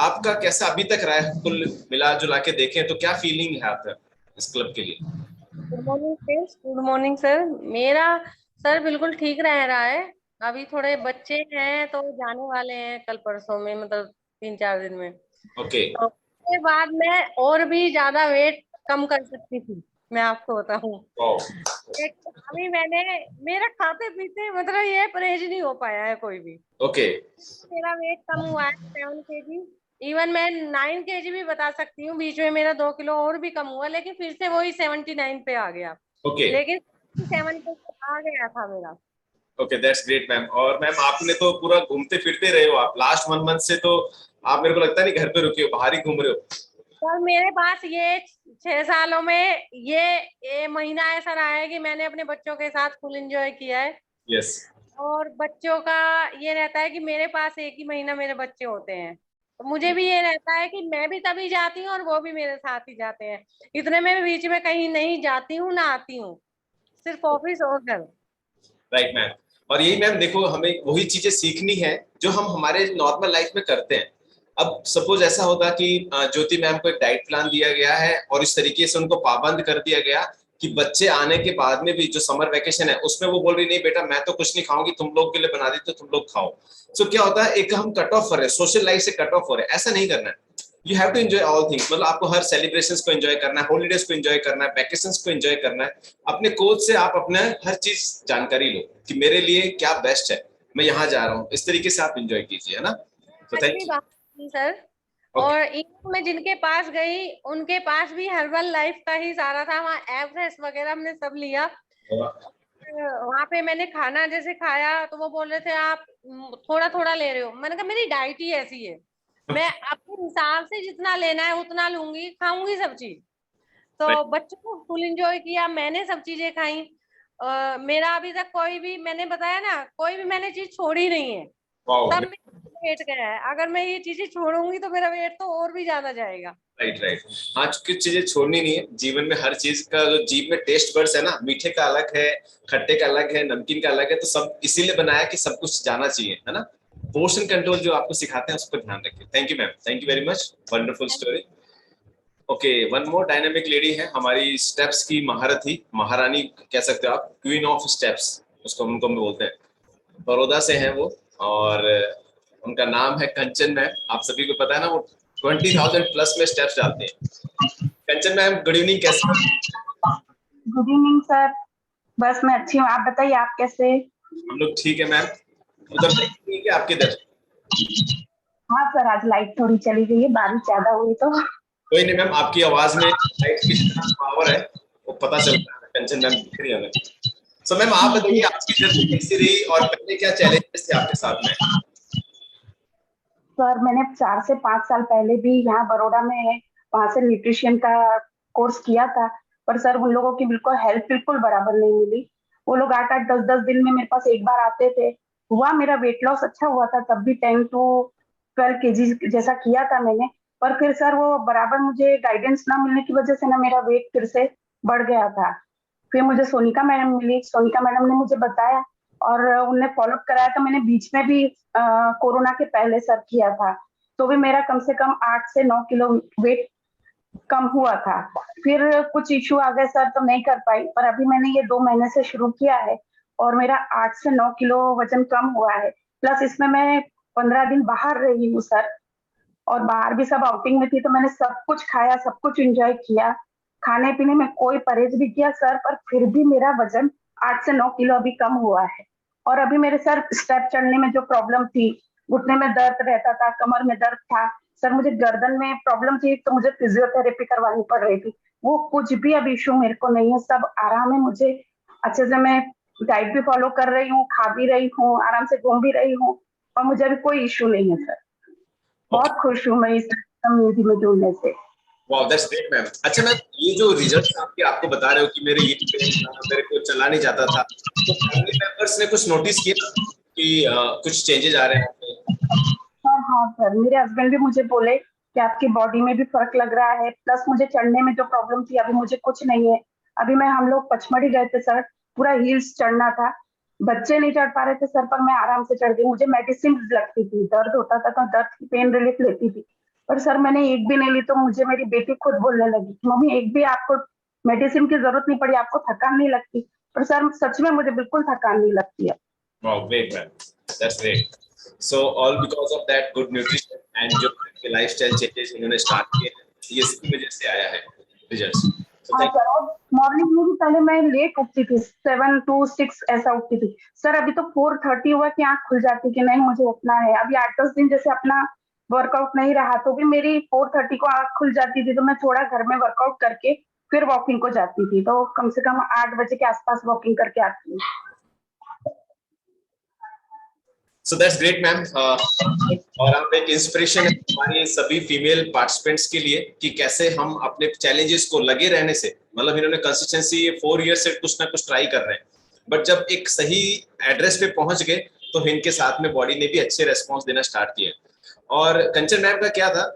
आपका कैसा अभी तक रहा है, कुल मिला जुला के देखें तो क्या फीलिंग है आपका इस क्लब के लिए? Good morning sir. Good morning sir. मेरा सर बिल्कुल ठीक रह रहा है, अभी थोड़े बच्चे हैं तो जाने वाले हैं कल परसों में, मतलब 3-4 दिन में। ओके, तो उसके बाद मैं और भी ज्यादा वेट कम कर सकती थी, मैं आपको बताऊं। अभी मेरा खाते पीते मतलब ये परहेज नहीं हो पाया है कोई भी। ओके, मेरा वेट कम हुआ है 7 kg, इवन मैं 9 kg भी बता सकती हूँ। बीच में मेरा 2 किलो और भी कम हुआ, लेकिन फिर से वही 79 पे आ गया। ओके, लेकिन 7 पे आ गया था मेरा। Okay, that's great ma'am. और मैम आपने तो पूरा घूमते फिरते रहे हो, आप लास्ट 1 मंथ से तो आप, मेरे को लगता नहीं घर पे रुके हो, बाहर ही घूम रहे हो। सर मेरे पास ये 6 सालों में ये महीना ऐसा रहा है कि मैंने अपने बच्चों के साथ फुल एंजॉय किया है। यस, और बच्चों का ये रहता है कि मेरे पास एक ही महीना मेरे बच्चे होते हैं, तो मुझे भी ये रहता है कि मैं भी तभी जाती हूँ और वो भी मेरे साथ ही जाते हैं। इतने में बीच में कहीं नहीं जाती हूँ ना आती हूँ, सिर्फ ऑफिस और घर। Right ma'am. और यही मैम देखो, हमें वही चीजें सीखनी है जो हम हमारे नॉर्मल लाइफ में करते हैं। अब सपोज ऐसा होता कि ज्योति मैम को एक डाइट प्लान दिया गया है और इस तरीके से उनको पाबंद कर दिया गया कि बच्चे आने के बाद में भी जो समर वेकेशन है उसमें वो बोल रही नहीं बेटा मैं तो कुछ नहीं खाऊंगी, तुम लोग के लिए बना दी तो तुम लोग खाओ। सो क्या होता है, एक हम कट ऑफ कर रहे हैं, सोशल लाइफ से कट ऑफ हो रहे हैं। ऐसा नहीं करना है, you have to enjoy all things. मतलब आपको हर सेलिब्रेशंस को एंजॉय करना है, हॉलीडेज को एंजॉय करना है, वैकेशंस को एंजॉय करना है। अपने कोच से आप अपना हर चीज जानकारी लो कि मेरे लिए क्या बेस्ट है, मैं यहाँ जा रहा हूँ, इस तरीके से आप एंजॉय कीजिए, है ना। तो थैंक यू सर। और मैं जिनके पास गई उनके पास भी हर्बल लाइफ का ही सारा था, वहाँ एवरेस्ट वगैरह हमने सब लिया। वहाँ पे मैंने खाना जैसे खाया तो वो बोल रहे थे आप थोड़ा थोड़ा ले रहे हो। मैंने कहा मेरी डाइट ही ऐसी है, मैं अपने हिसाब से जितना लेना है उतना लूंगी, खाऊंगी सब चीज। तो बच्चों को फुल एंजॉय किया, मैंने सब चीजें खाई। मेरा अभी तक कोई भी, मैंने बताया ना, कोई भी मैंने चीज छोड़ी नहीं है, सब वेट गया है। अगर मैं ये चीजें छोड़ूंगी तो मेरा वेट तो और भी ज्यादा जाएगा। Right right. हाँ, कुछ चीजें छोड़नी नहीं है जीवन में। हर चीज का जो जीव में टेस्ट बड्स है ना, मीठे का अलग है, खट्टे का अलग है, नमकीन का अलग है, तो सब इसीलिए बनाया कि सब कुछ जाना चाहिए, है ना। पोर्शन कंट्रोल जो आपको सिखाते हैं उस पर ध्यान रखिए। Thank you ma'am, thank you very much, wonderful story. Okay, one more dynamic lady है हमारी, स्टेप्स की महारथी, महारानी कह सकते हो आप, क्वीन ऑफ स्टेप्स उसको उनको बोलते हैं। बड़ौदा से हैं वो और उनका नाम है कंचन मैम। आप सभी को पता है ना, वो 20,000 प्लस में स्टेप्स डालते हैं। कंचन मैम गुड इवनिंग, कैसे हैं? गुड इवनिंग सर, बस मैं अच्छी हूँ, आप बताइए आप कैसे? हम लोग ठीक है मैम। उधर ठीक है आपके इधर? हाँ सर, आज लाइट थोड़ी चली गई है, बारिश ज्यादा हुई तो। कोई नहीं मैम, आपकी आवाज में लाइट की पावर है वो पता चलता है। कंचन मैम दिख रही है हमें। सो मैम आप बताइए आपकी जर्नी कैसी रही और पहले क्या चैलेंजेस थे आपके साथ में? सर मैंने 4 से 5 साल पहले भी यहाँ बड़ौदा में है, वहां से न्यूट्रिशन का कोर्स किया था, पर सर उन लोगों की बिल्कुल हेल्प बिल्कुल बराबर नहीं मिली। वो लोग 8-8, 10-10 दिन में मेरे पास एक बार आते थे। हुआ मेरा वेट लॉस अच्छा हुआ था, तब भी 10 to 12 kg जैसा किया था मैंने, पर फिर सर वो बराबर मुझे गाइडेंस ना मिलने की वजह से ना मेरा वेट फिर से बढ़ गया था। फिर मुझे सोनिका मैडम मिली, सोनिका मैडम ने मुझे बताया और उनने फॉलोअप कराया। तो मैंने बीच में भी कोरोना के पहले सर किया था, तो भी मेरा कम से कम 8 से 9 किलो वेट कम हुआ था। फिर कुछ इश्यू आ गए सर, तो नहीं कर पाई, पर अभी मैंने ये 2 महीने से शुरू किया है और मेरा 8 से 9 किलो वजन कम हुआ है। प्लस इसमें मैं 15 दिन बाहर रही हूँ सर, और बाहर भी सब आउटिंग में थी, तो मैंने सब कुछ खाया, सब कुछ एंजॉय किया, खाने पीने में कोई परहेज भी किया सर, पर फिर भी मेरा वजन 8 से 9 किलो अभी कम हुआ है। और अभी मेरे सर स्टेप चढ़ने में जो प्रॉब्लम थी, घुटने में दर्द रहता था, कमर में दर्द था सर, मुझे गर्दन में प्रॉब्लम थी, तो मुझे फिजियोथेरेपी करवानी पड़ रही थी। वो कुछ भी अब इशू मेरे को नहीं है, सब आराम है मुझे। अच्छे से मैं डाइट भी फॉलो कर रही हूँ, खा भी रही हूँ, आराम से घूम भी रही हूँ, और मुझे अभी कोई इशू नहीं है सर। बहुत खुश हूँ मैं इस कम्युनिटी में जुड़ने से। Wow, that's great ma'am. अच्छा मैम, ये जो रिजल्ट्स आपको बता रहे हो कि मेरे मेरे को चला नहीं जाता था, तो फैमिली मेंबर्स ने कुछ नोटिस किया कि कुछ चेंजेस आ रहे हैं? हाँ सर, मेरे हस्बैंड भी मुझे बोले कि आपकी बॉडी में भी फर्क लग रहा है, प्लस मुझे चढ़ने में जो प्रॉब्लम थी अभी मुझे कुछ नहीं है। अभी हम लोग पचमढ़ी गए थे सर, पूरा हिल्स चढ़ना था, बच्चे नहीं चढ़ पा रहे थे सर, पर मैं आराम से चढ़ गई। मुझे मेडिसिन लगती थी, दर्द होता था तो दर्द की पेन रिलीफ लेती थी, पर सर मैंने एक भी नहीं ली, तो मुझे मेरी बेटी खुद बोलने लगी मम्मी एक भी आपको मेडिसिन की जरूरत नहीं पड़ी, आपको थकान नहीं लगती। पर सर सच में मुझे बिल्कुल थकान नहीं लगती है। Wow, great man, that's great. So all because of that good nutrition and जो lifestyle changes इन्होंने स्टार्ट किए हैं, ये इसकी वजह से आया है रिजल्ट्स। हाँ सर, और मॉर्निंग में भी पहले मैं लेट उठती थी, 7 to 6 ऐसा उठती थी सर, अभी तो 4:30 हुआ कि आंख खुल जाती कि नहीं मुझे उठना है। अभी 8-10 दिन जैसे अपना वर्कआउट नहीं रहा, तो भी मेरी 4:30 को आंख खुल जाती थी, तो मैं थोड़ा घर में वर्कआउट करके फिर वॉकिंग को जाती थी, तो कम से कम 8 बजे के आसपास वॉकिंग करके आती हूँ। So that's great ma'am. और आप एक इंस्पिरेशन है हमारी सभी फीमेल पार्टिसिपेंट्स के लिए कि कैसे हम अपने चैलेंजेस को लगे रहने से, मतलब इन्होंने कंसिस्टेंसी 4 ईयर से कुछ ना कुछ ट्राई कर रहे हैं, बट जब एक सही एड्रेस पे पहुंच गए तो इनके साथ में बॉडी ने भी अच्छे रेस्पॉन्स देना स्टार्ट किए। और कंचन मैम का क्या था,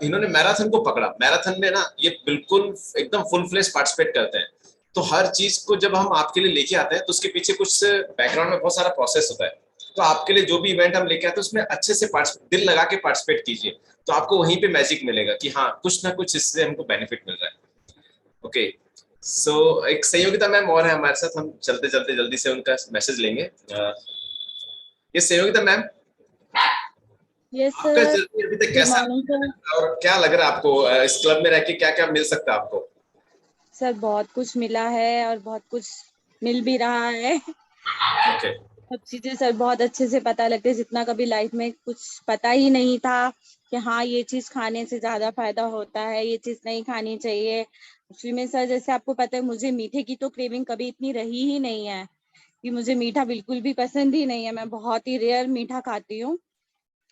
इन्होंने मैराथन को पकड़ा। मैराथन में ना ये बिल्कुल एकदम फुल फ्लेज पार्टिसिपेट करते हैं, तो हर चीज को जब हम आपके लिए लेके आते हैं तो उसके पीछे कुछ बैकग्राउंड में बहुत सारा प्रोसेस होता है। तो आपके लिए जो भी इवेंट हम लेके आते हैं उसमें अच्छे से दिल लगा के पार्टिसिपेट कीजिए, तो आपको वहीं पे मैजिक मिलेगा कि हाँ कुछ ना कुछ इससे हमको बेनिफिट मिल रहा है। ओके, सो एक सहयोगिता मैम और है हमारे साथ, हम चलते चलते जल्दी से उनका मैसेज लेंगे। ये सहयोगिता मैम, यस आपका सर, जर्नी अभी तक गुड कैसा मॉर्निंग सर। और क्या लग रहा है आपको, इस क्लब में रह के क्या क्या मिल सकता है आपको? सर बहुत कुछ मिला है और बहुत कुछ मिल भी रहा है। ओके, सब चीजें सर बहुत अच्छे से पता लगते हैं, जितना कभी लाइफ में कुछ पता ही नहीं था कि हाँ ये चीज खाने से ज्यादा फायदा होता है, ये चीज नहीं खानी चाहिए। एक्चुअली में सर जैसे आपको पता है मुझे मीठे की तो क्रेविंग कभी इतनी रही ही नहीं है कि मुझे मीठा बिल्कुल भी पसंद ही नहीं है। मैं बहुत ही रेयर मीठा खाती हूँ,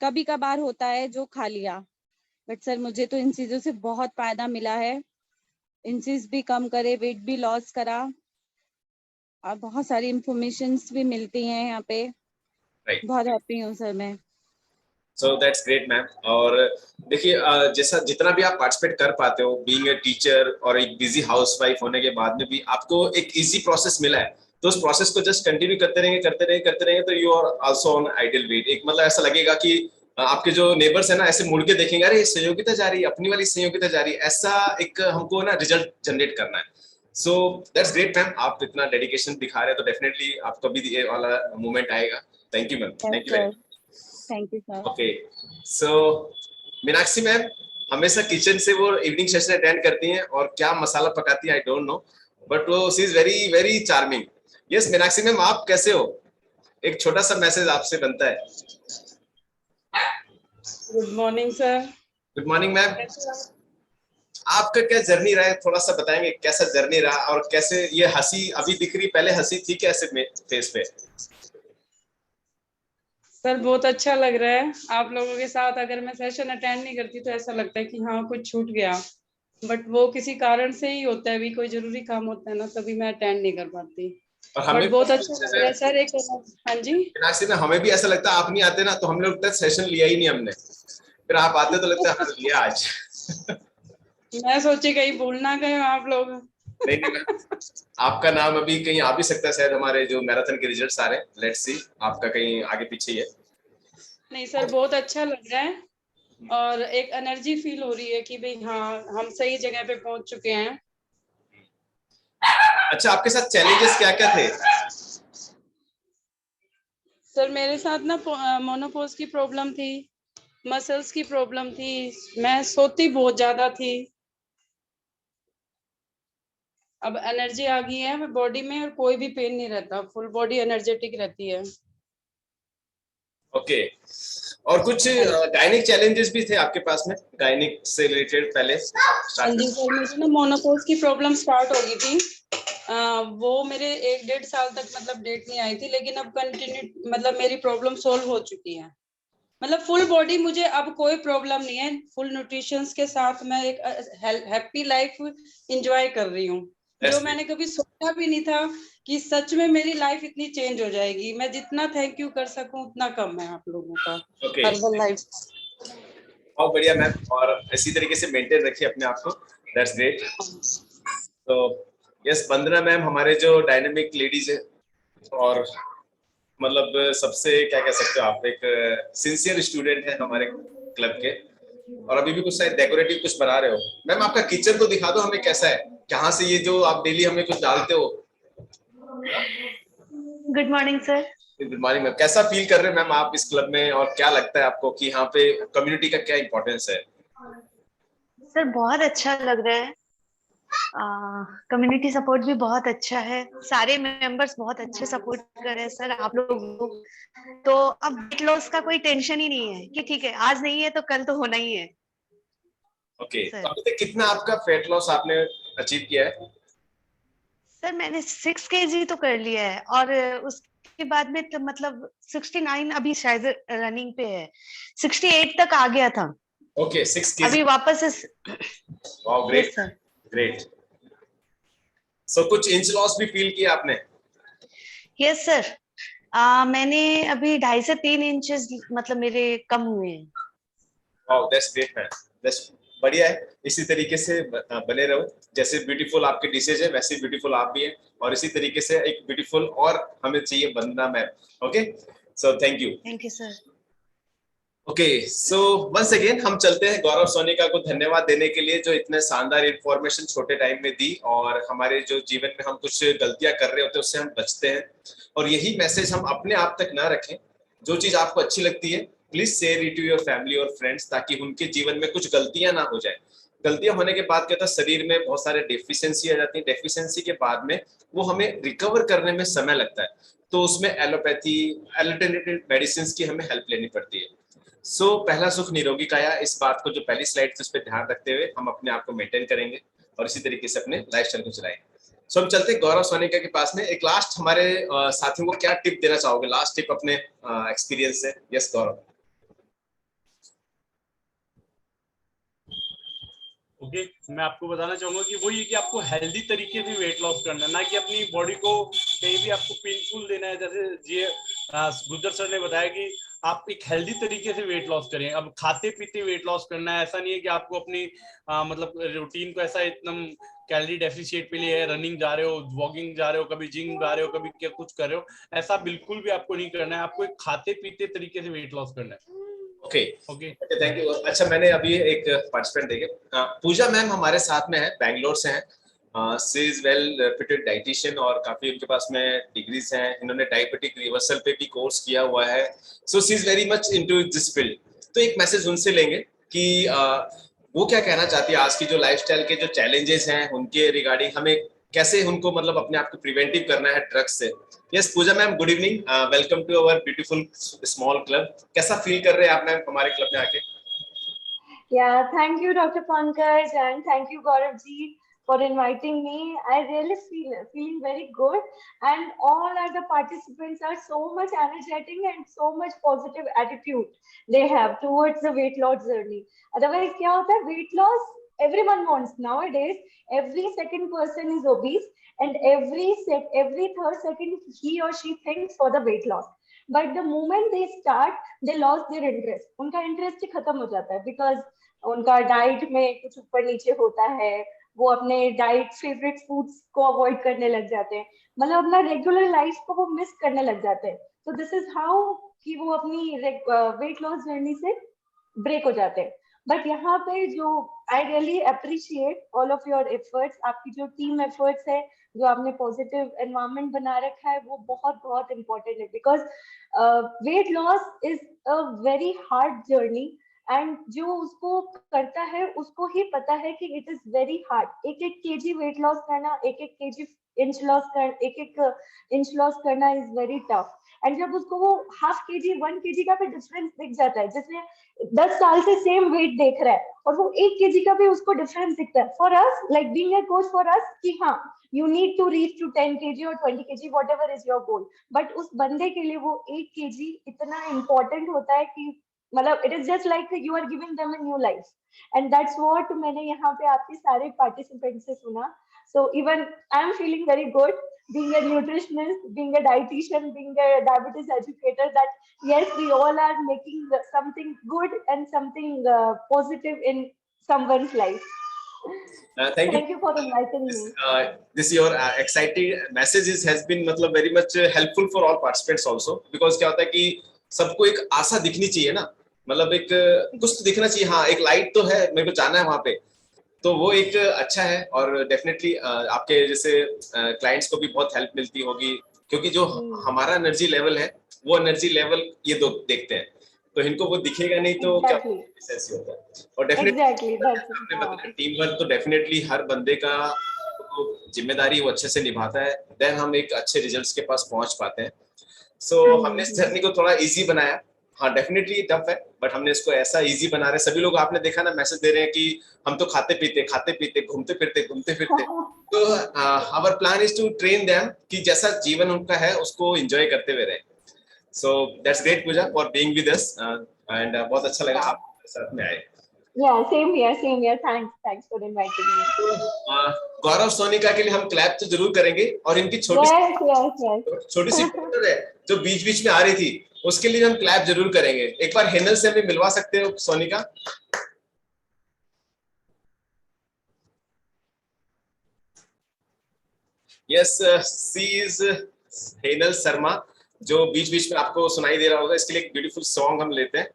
कभी कभार होता है जो खा लिया, बट सर मुझे तो इन चीजों से बहुत फायदा मिला है। इंचेस भी कम करे, वेट भी लॉस करा और बहुत सारी इंफॉर्मेशंस भी मिलती हैं यहाँ पे। राइट, बहुत हैप्पी हूँ सर मैं। सो दैट्स ग्रेट मैम। और देखिए जैसा जितना भी आप पार्टिसिपेट कर पाते हो, बीइंग ए टीचर और एक बिजी हाउसवाइफ होने के बाद में भी आपको एक इजी प्रोसेस मिला है, तो उस प्रोसेस को जस्ट कंटिन्यू करते रहेंगे तो you are also on ideal weight. एक मतलब ऐसा लगेगा कि आपके जो नेबर्स है ना ऐसे मुड़ के देखेंगे, अरे सहयोगिता जा रही है, अपनी वाली सहयोगिता जा रही है, ऐसा एक हमको ना रिजल्ट जनरेट करना है। सो दैट्स ग्रेट मैम, आप इतना डेडिकेशन दिखा रहे हैं तो डेफिनेटली आपको भी ये वाला मोमेंट आएगा। Thank you ma'am, thank you very much. Thank you sir. Okay, so Meenakshi ma'am हमेशा किचन से वो इवनिंग सेशन अटेंड करती हैं और क्या मसाला पकाती है आई डोंट नो, बट वो she is very very charming. Yes Meenakshi ma'am, आप कैसे हो? एक छोटा सा मैसेज आपसे बनता है। Good morning sir. Good morning ma'am, आपका क्या जर्नी रहा है, थोड़ा सा बताएंगे कैसा जर्नी रहा और कैसे ये हंसी अभी दिख रही, पहले हंसी थी कैसे फेस पे? सर बहुत अच्छा लग रहा है आप लोगों के साथ। अगर मैं सेशन अटेंड नहीं करती तो ऐसा लगता है कि हाँ कुछ छूट गया, बट वो किसी कारण से ही होता है, भी कोई जरूरी काम होता है ना, तभी मैं अटेंड नहीं कर पाती। और हमें बट बहुत अच्छा लग रहा है सर। एक हाँ जी मीनाक्षी मैम, हमें भी ऐसा लगता है आप नहीं आते ना तो हम लोग तक सेशन लिया ही नहीं हमने, फिर आप आते तो लगता है हाँ लिया आज। मैं सोची कहीं भूल ना गए आप लोग। नहीं मैम, आपका नाम अभी कहीं आ भी सकता है, शायद हमारे जो मैराथन के रिजल्ट्स आ रहे हैं, लेट्स सी आपका कहीं आगे पीछे ही है। नहीं सर बहुत अच्छा लग रहा है और एक एनर्जी फील हो रही है कि भाई हाँ हम सही जगह पे पहुंच चुके हैं। अच्छा, आपके साथ चैलेंजेस क्या क्या थे? सर मेरे साथ ना मोनोपोज की प्रॉब्लम थी, मसल्स की प्रॉब्लम थी, मैं सोती बहुत ज्यादा थी। अब एनर्जी आ गई है बॉडी में और कोई भी पेन नहीं रहता, फुल बॉडी एनर्जेटिक रहती है। ओके, और कुछ गायनिक चैलेंजेस भी थे आपके पास में, गायनिक से रिलेटेड पहले हाँ जी सर, मुझे ना मोनोपोज की प्रॉब्लम स्टार्ट हो गई थी। वो मेरे 1-1.5 साल तक मतलब डेट नहीं आई थी, लेकिन अब कंटिन्यू मतलब मेरी प्रॉब्लम सोल्व हो चुकी है। मतलब फुल बॉडी मुझे अब कोई प्रॉब्लम नहीं है, फुल न्यूट्रिशंस के साथ मैं एक हैप्पी लाइफ एंजॉय कर रही हूँ, जो मैंने कभी सोचा भी नहीं था कि सच में मेरी लाइफ इतनी चेंज हो जाएगी। मैं जितना थैंक यू कर सकूं उतना कम है आप लोगों का। हर्बल लाइफ बहुत बढ़िया मैम, और इसी तरीके से मेंटेन रखिए अपने आप को, दैट्स ग्रेट। तो यस वंदना मैम हमारे जो डायनामिक लेडीज है और मतलब सबसे क्या कह सकते हो आप, एक सिंसियर स्टूडेंट है हमारे क्लब के, और अभी भी कुछ शायद डेकोरेटिव कुछ बना रहे हो। मैम आपका किचन तो दिखा दो हमें कैसा है, कहाँ से ये जो आप डेली हमें कुछ डालते हो। Good morning sir. Good morning ma'am, कैसा फील कर रहे हैं मैम आप इस क्लब में, और क्या लगता है आपको कि यहाँ पे कम्युनिटी का क्या इंपॉर्टेंस है? सर बहुत अच्छा लग रहा है, कम्युनिटी सपोर्ट भी बहुत अच्छा है, सारे मेंबर्स बहुत अच्छे सपोर्ट कर रहे हैं सर आप लोग। तो अब वेट लॉस का कोई टेंशन ही नहीं है कि ठीक है आज नहीं है तो कल तो होना ही है। ओके, तो अभी तक कितना आपका फेट लॉस आपने अचीव किया है? सर मैंने 6 kg तो कर लिया है, और उसके बाद में तो मतलब 69 अभी शायद रनिंग पे है, 68 तक आ गया था। ओके, 6 kg अभी वापस वाओ, ग्रेट ग्रेट। सो कुछ इंच लॉस भी फील किया आपने? यस सर, मैंने अभी 2.5 से 3 इंचेस मतलब मेरे कम हुए हैं। Wow, that's great man, that's बढ़िया है। इसी तरीके से बने रहो, जैसे ब्यूटीफुल आपके डिशेज है वैसे ब्यूटीफुल आप भी हैं, और इसी तरीके से एक ब्यूटीफुल और हमें चाहिए Vandana ma'am. Okay, so thank you. Thank you sir. Okay, so once again हम चलते हैं गौरव सोनिका को धन्यवाद देने के लिए जो इतने शानदार इंफॉर्मेशन छोटे टाइम में दी, और हमारे जो जीवन में हम कुछ गलतियां कर रहे होते हैं उससे हम बचते हैं, और यही मैसेज हम अपने आप तक ना रखें। जो चीज आपको अच्छी लगती है please share it to your family और फ्रेंड्स, ताकि उनके जीवन में कुछ गलतियां ना हो जाए। गलतियां होने के बाद क्या होता है, शरीर में बहुत सारे डेफिशिएंसी आ जाती है, डेफिशिएंसी के बाद में वो हमें रिकवर करने में समय लगता है, तो उसमें एलोपैथी, अल्टरनेटिव मेडिसिन की हमें हेल्प लेनी पड़ती है। सो पहला सुख निरोगी काया, इस बात को जो पहली स्लाइड थी उस पर ध्यान रखते हुए हम अपने आप को मेंटेन करेंगे और इसी तरीके से अपने लाइफस्टाइल को चलाएंगे। सो हम चलते हैं गौरव सोनिका के पास में। एक लास्ट हमारे साथियों को क्या टिप देना चाहोगे, लास्ट टिप अपने एक्सपीरियंस से? यस गौरव। ओके, मैं आपको बताना चाहूंगा कि वो ये कि आपको हेल्दी तरीके से वेट लॉस करना है, ना कि अपनी बॉडी को कहीं भी आपको पेनफुल देना है। जैसे ये गुज्जर सर ने बताया कि आप एक हेल्दी तरीके से वेट लॉस करें। अब खाते पीते वेट लॉस करना है, ऐसा नहीं है कि आपको अपनी मतलब रूटीन को ऐसा एकदम कैलोरी डेफिशिएट पे लिए रनिंग जा रहे हो, वॉकिंग जा रहे हो, कभी जिम जा रहे हो, कभी क्या कुछ कर रहे हो, ऐसा बिल्कुल भी आपको नहीं करना है। आपको एक खाते पीते तरीके से वेट लॉस करना है। Okay, thank you. अच्छा, मैंने अभी एक पार्टिसिपेंट देखे, पूजा मैम हमारे साथ में है, बैंगलोर से हैं। She is well reputed dietitian और काफी उनके पास में डिग्रीज हैं। इन्होंने डायबिटिक रिवर्सल पे भी कोर्स किया हुआ है। So she is very much into this field. तो एक मैसेज उनसे लेंगे कि वो क्या कहना चाहती है आज की जो लाइफस्टाइल के जो चैलेंजेस हैं उनके रिगार्डिंग, हमें कैसे उनको मतलब अपने आप को प्रिवेंटिव करना है ड्रग्स से। Yes Pooja ma'am, good evening, welcome to our beautiful small club. कैसा फील कर रहे हैं आप मैम हमारे क्लब में आके? Yeah, thank you, Dr. Pankaj, and thank you, Gaurav ji, for inviting me. I really feeling very good, and all other participants are so much energetic and so much positive attitude they have towards the weight loss journey. Otherwise, क्या होता है, weight loss everyone wants nowadays. Every second person is obese, and every third second he or she thinks for the weight loss. But the moment they start, they lost their interest. उनका इंटरेस्ट ही खत्म हो जाता है, बिकॉज उनका डाइट में कुछ ऊपर नीचे होता है, वो अपने डाइट फेवरेट फूड्स को अवॉइड करने लग जाते हैं, मतलब अपना रेगुलर लाइफ को वो मिस करने लग जाते हैं। तो दिस इज हाउ कि वो अपनी वेट लॉस जर्नी से ब्रेक हो जाते हैं। बट यहाँ पे जो I really appreciate all of your efforts, आपकी जो टीम एफर्ट्स है, जो आपने पॉजिटिव एनवायरनमेंट बना रखा है, वो बहुत बहुत इंपॉर्टेंट है। Because weight loss is a very hard journey, and जो उसको करता है उसको ही पता है कि इट इज वेरी हार्ड। एक एक केजी वेट लॉस करना, एक एक इंच लॉस करना इज वेरी टफ। एंड जब उसको वो हाफ केजी 1 केजी का भी डिफरेंस दिख जाता है, जिसमें 10 साल से सेम वेट देख रहा है और वो 1 केजी का भी उसको डिफरेंस दिखता है, for us like being a coach, for us कि हाँ you need to reach to 10 KG और 20 KG, whatever is your goal. But उस बंदे के लिए वो 1 केजी इतना इम्पोर्टेंट होता है कि मतलब it is just like you are giving them a new life. And that's what मैंने यहाँ पे आपके सारे पार्टिसिपेंट से सुना। So even I am feeling very good being a nutritionist, being a dietitian, being a diabetes educator, that yes, we all are making something good and something positive in someone's life. Thank you for inviting me. This your exciting messages has been मतलब very much helpful for all participants also, because क्या होता है कि सबको एक आशा दिखनी चाहिए ना, मतलब एक कुछ तो दिखना चाहिए, हाँ एक लाइट तो है, मेरे को जाना है वहां पे, तो वो एक अच्छा है। और डेफिनेटली आपके जैसे क्लाइंट्स को भी बहुत हेल्प मिलती होगी, क्योंकि जो हमारा एनर्जी लेवल है वो एनर्जी लेवल ये दो देखते हैं, तो इनको वो दिखेगा नहीं तो क्या ऐसे होता है। और डेफिनेटली टीम वर्क तो डेफिनेटली हर बंदे का जिम्मेदारी वो अच्छे से निभाता है, देन हम एक अच्छे रिजल्ट्स के पास पहुंच पाते हैं। सो हमने इस जर्नी को थोड़ा इजी बनाया, हाँ डेफिनेटली टफ है, बट हमने इसको ऐसा इजी बना रहे। सभी लोग आपने देखा ना मैसेज दे रहे हैं कि हम तो खाते पीते घूमते फिरते तो our plan is to train them कि जैसा जीवन उनका है उसको एंजॉय करते हुए रहे। So that's great Pooja for being with us, and बहुत अच्छा लगा आप हमारे साथ में आए। Yeah, same here. Thanks for inviting me. गौरव सोनिका के लिए हम क्लैप तो जरूर करेंगे, और इनकी छोटी सी पिक्चर है जो बीच में आ रही थी, उसके लिए हम क्लैप जरूर करेंगे। एक बार हेनल से हमें मिलवा सकते हो Sonika? Yes, she is Henal Sharma, जो बीच बीच में आपको सुनाई दे रहा होगा, इसके लिए एक ब्यूटीफुल सॉन्ग हम लेते हैं।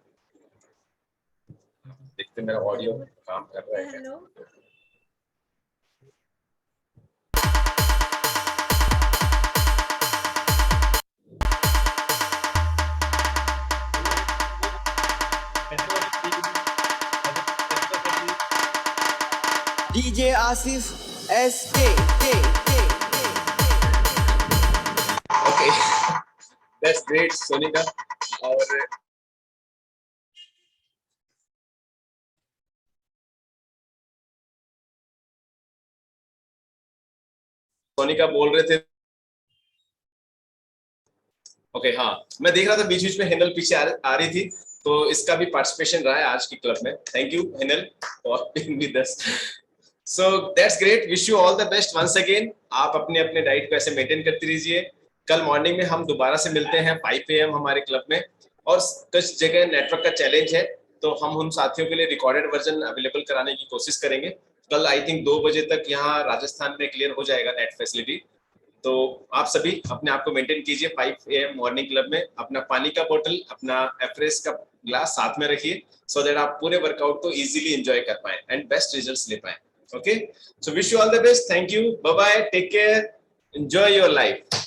देखते हैं मेरा ऑडियो काम कर रहा है क्या। Hello DJ Asif SK. Okay, that's great, Sonika. और सोनिका बोल रहे थे। ओके हाँ, मैं देख रहा था बीच बीच में हिनल पीछे आ रही थी, तो इसका भी पार्टिसिपेशन रहा है आज की क्लब में। Thank you Hinal for being with us. So that's great, wish you all the best once again. आप अपने अपने डाइट को ऐसे मेंटेन करते रहिए। कल मॉर्निंग में हम दोबारा से मिलते हैं 5 AM हमारे क्लब में, और कुछ जगह नेटवर्क का चैलेंज है, तो हम उन साथियों के लिए रिकॉर्डेड वर्जन अवेलेबल कराने की कोशिश करेंगे। कल आई थिंक 2 बजे तक यहाँ राजस्थान में क्लियर हो जाएगा नेट फैसिलिटी। तो आप सभी अपने आप को मेंटेन कीजिए। 5 AM मॉर्निंग क्लब में अपना पानी का बोतल, अपना एफ्रेस का ग्लास साथ में रखिए, सो दैट आप पूरे वर्कआउट को इजीली एंजॉय कर पाए एंड बेस्ट रिजल्ट्स ले पाए। Okay, so wish you all the best. Thank you, bye bye, take care, enjoy your life.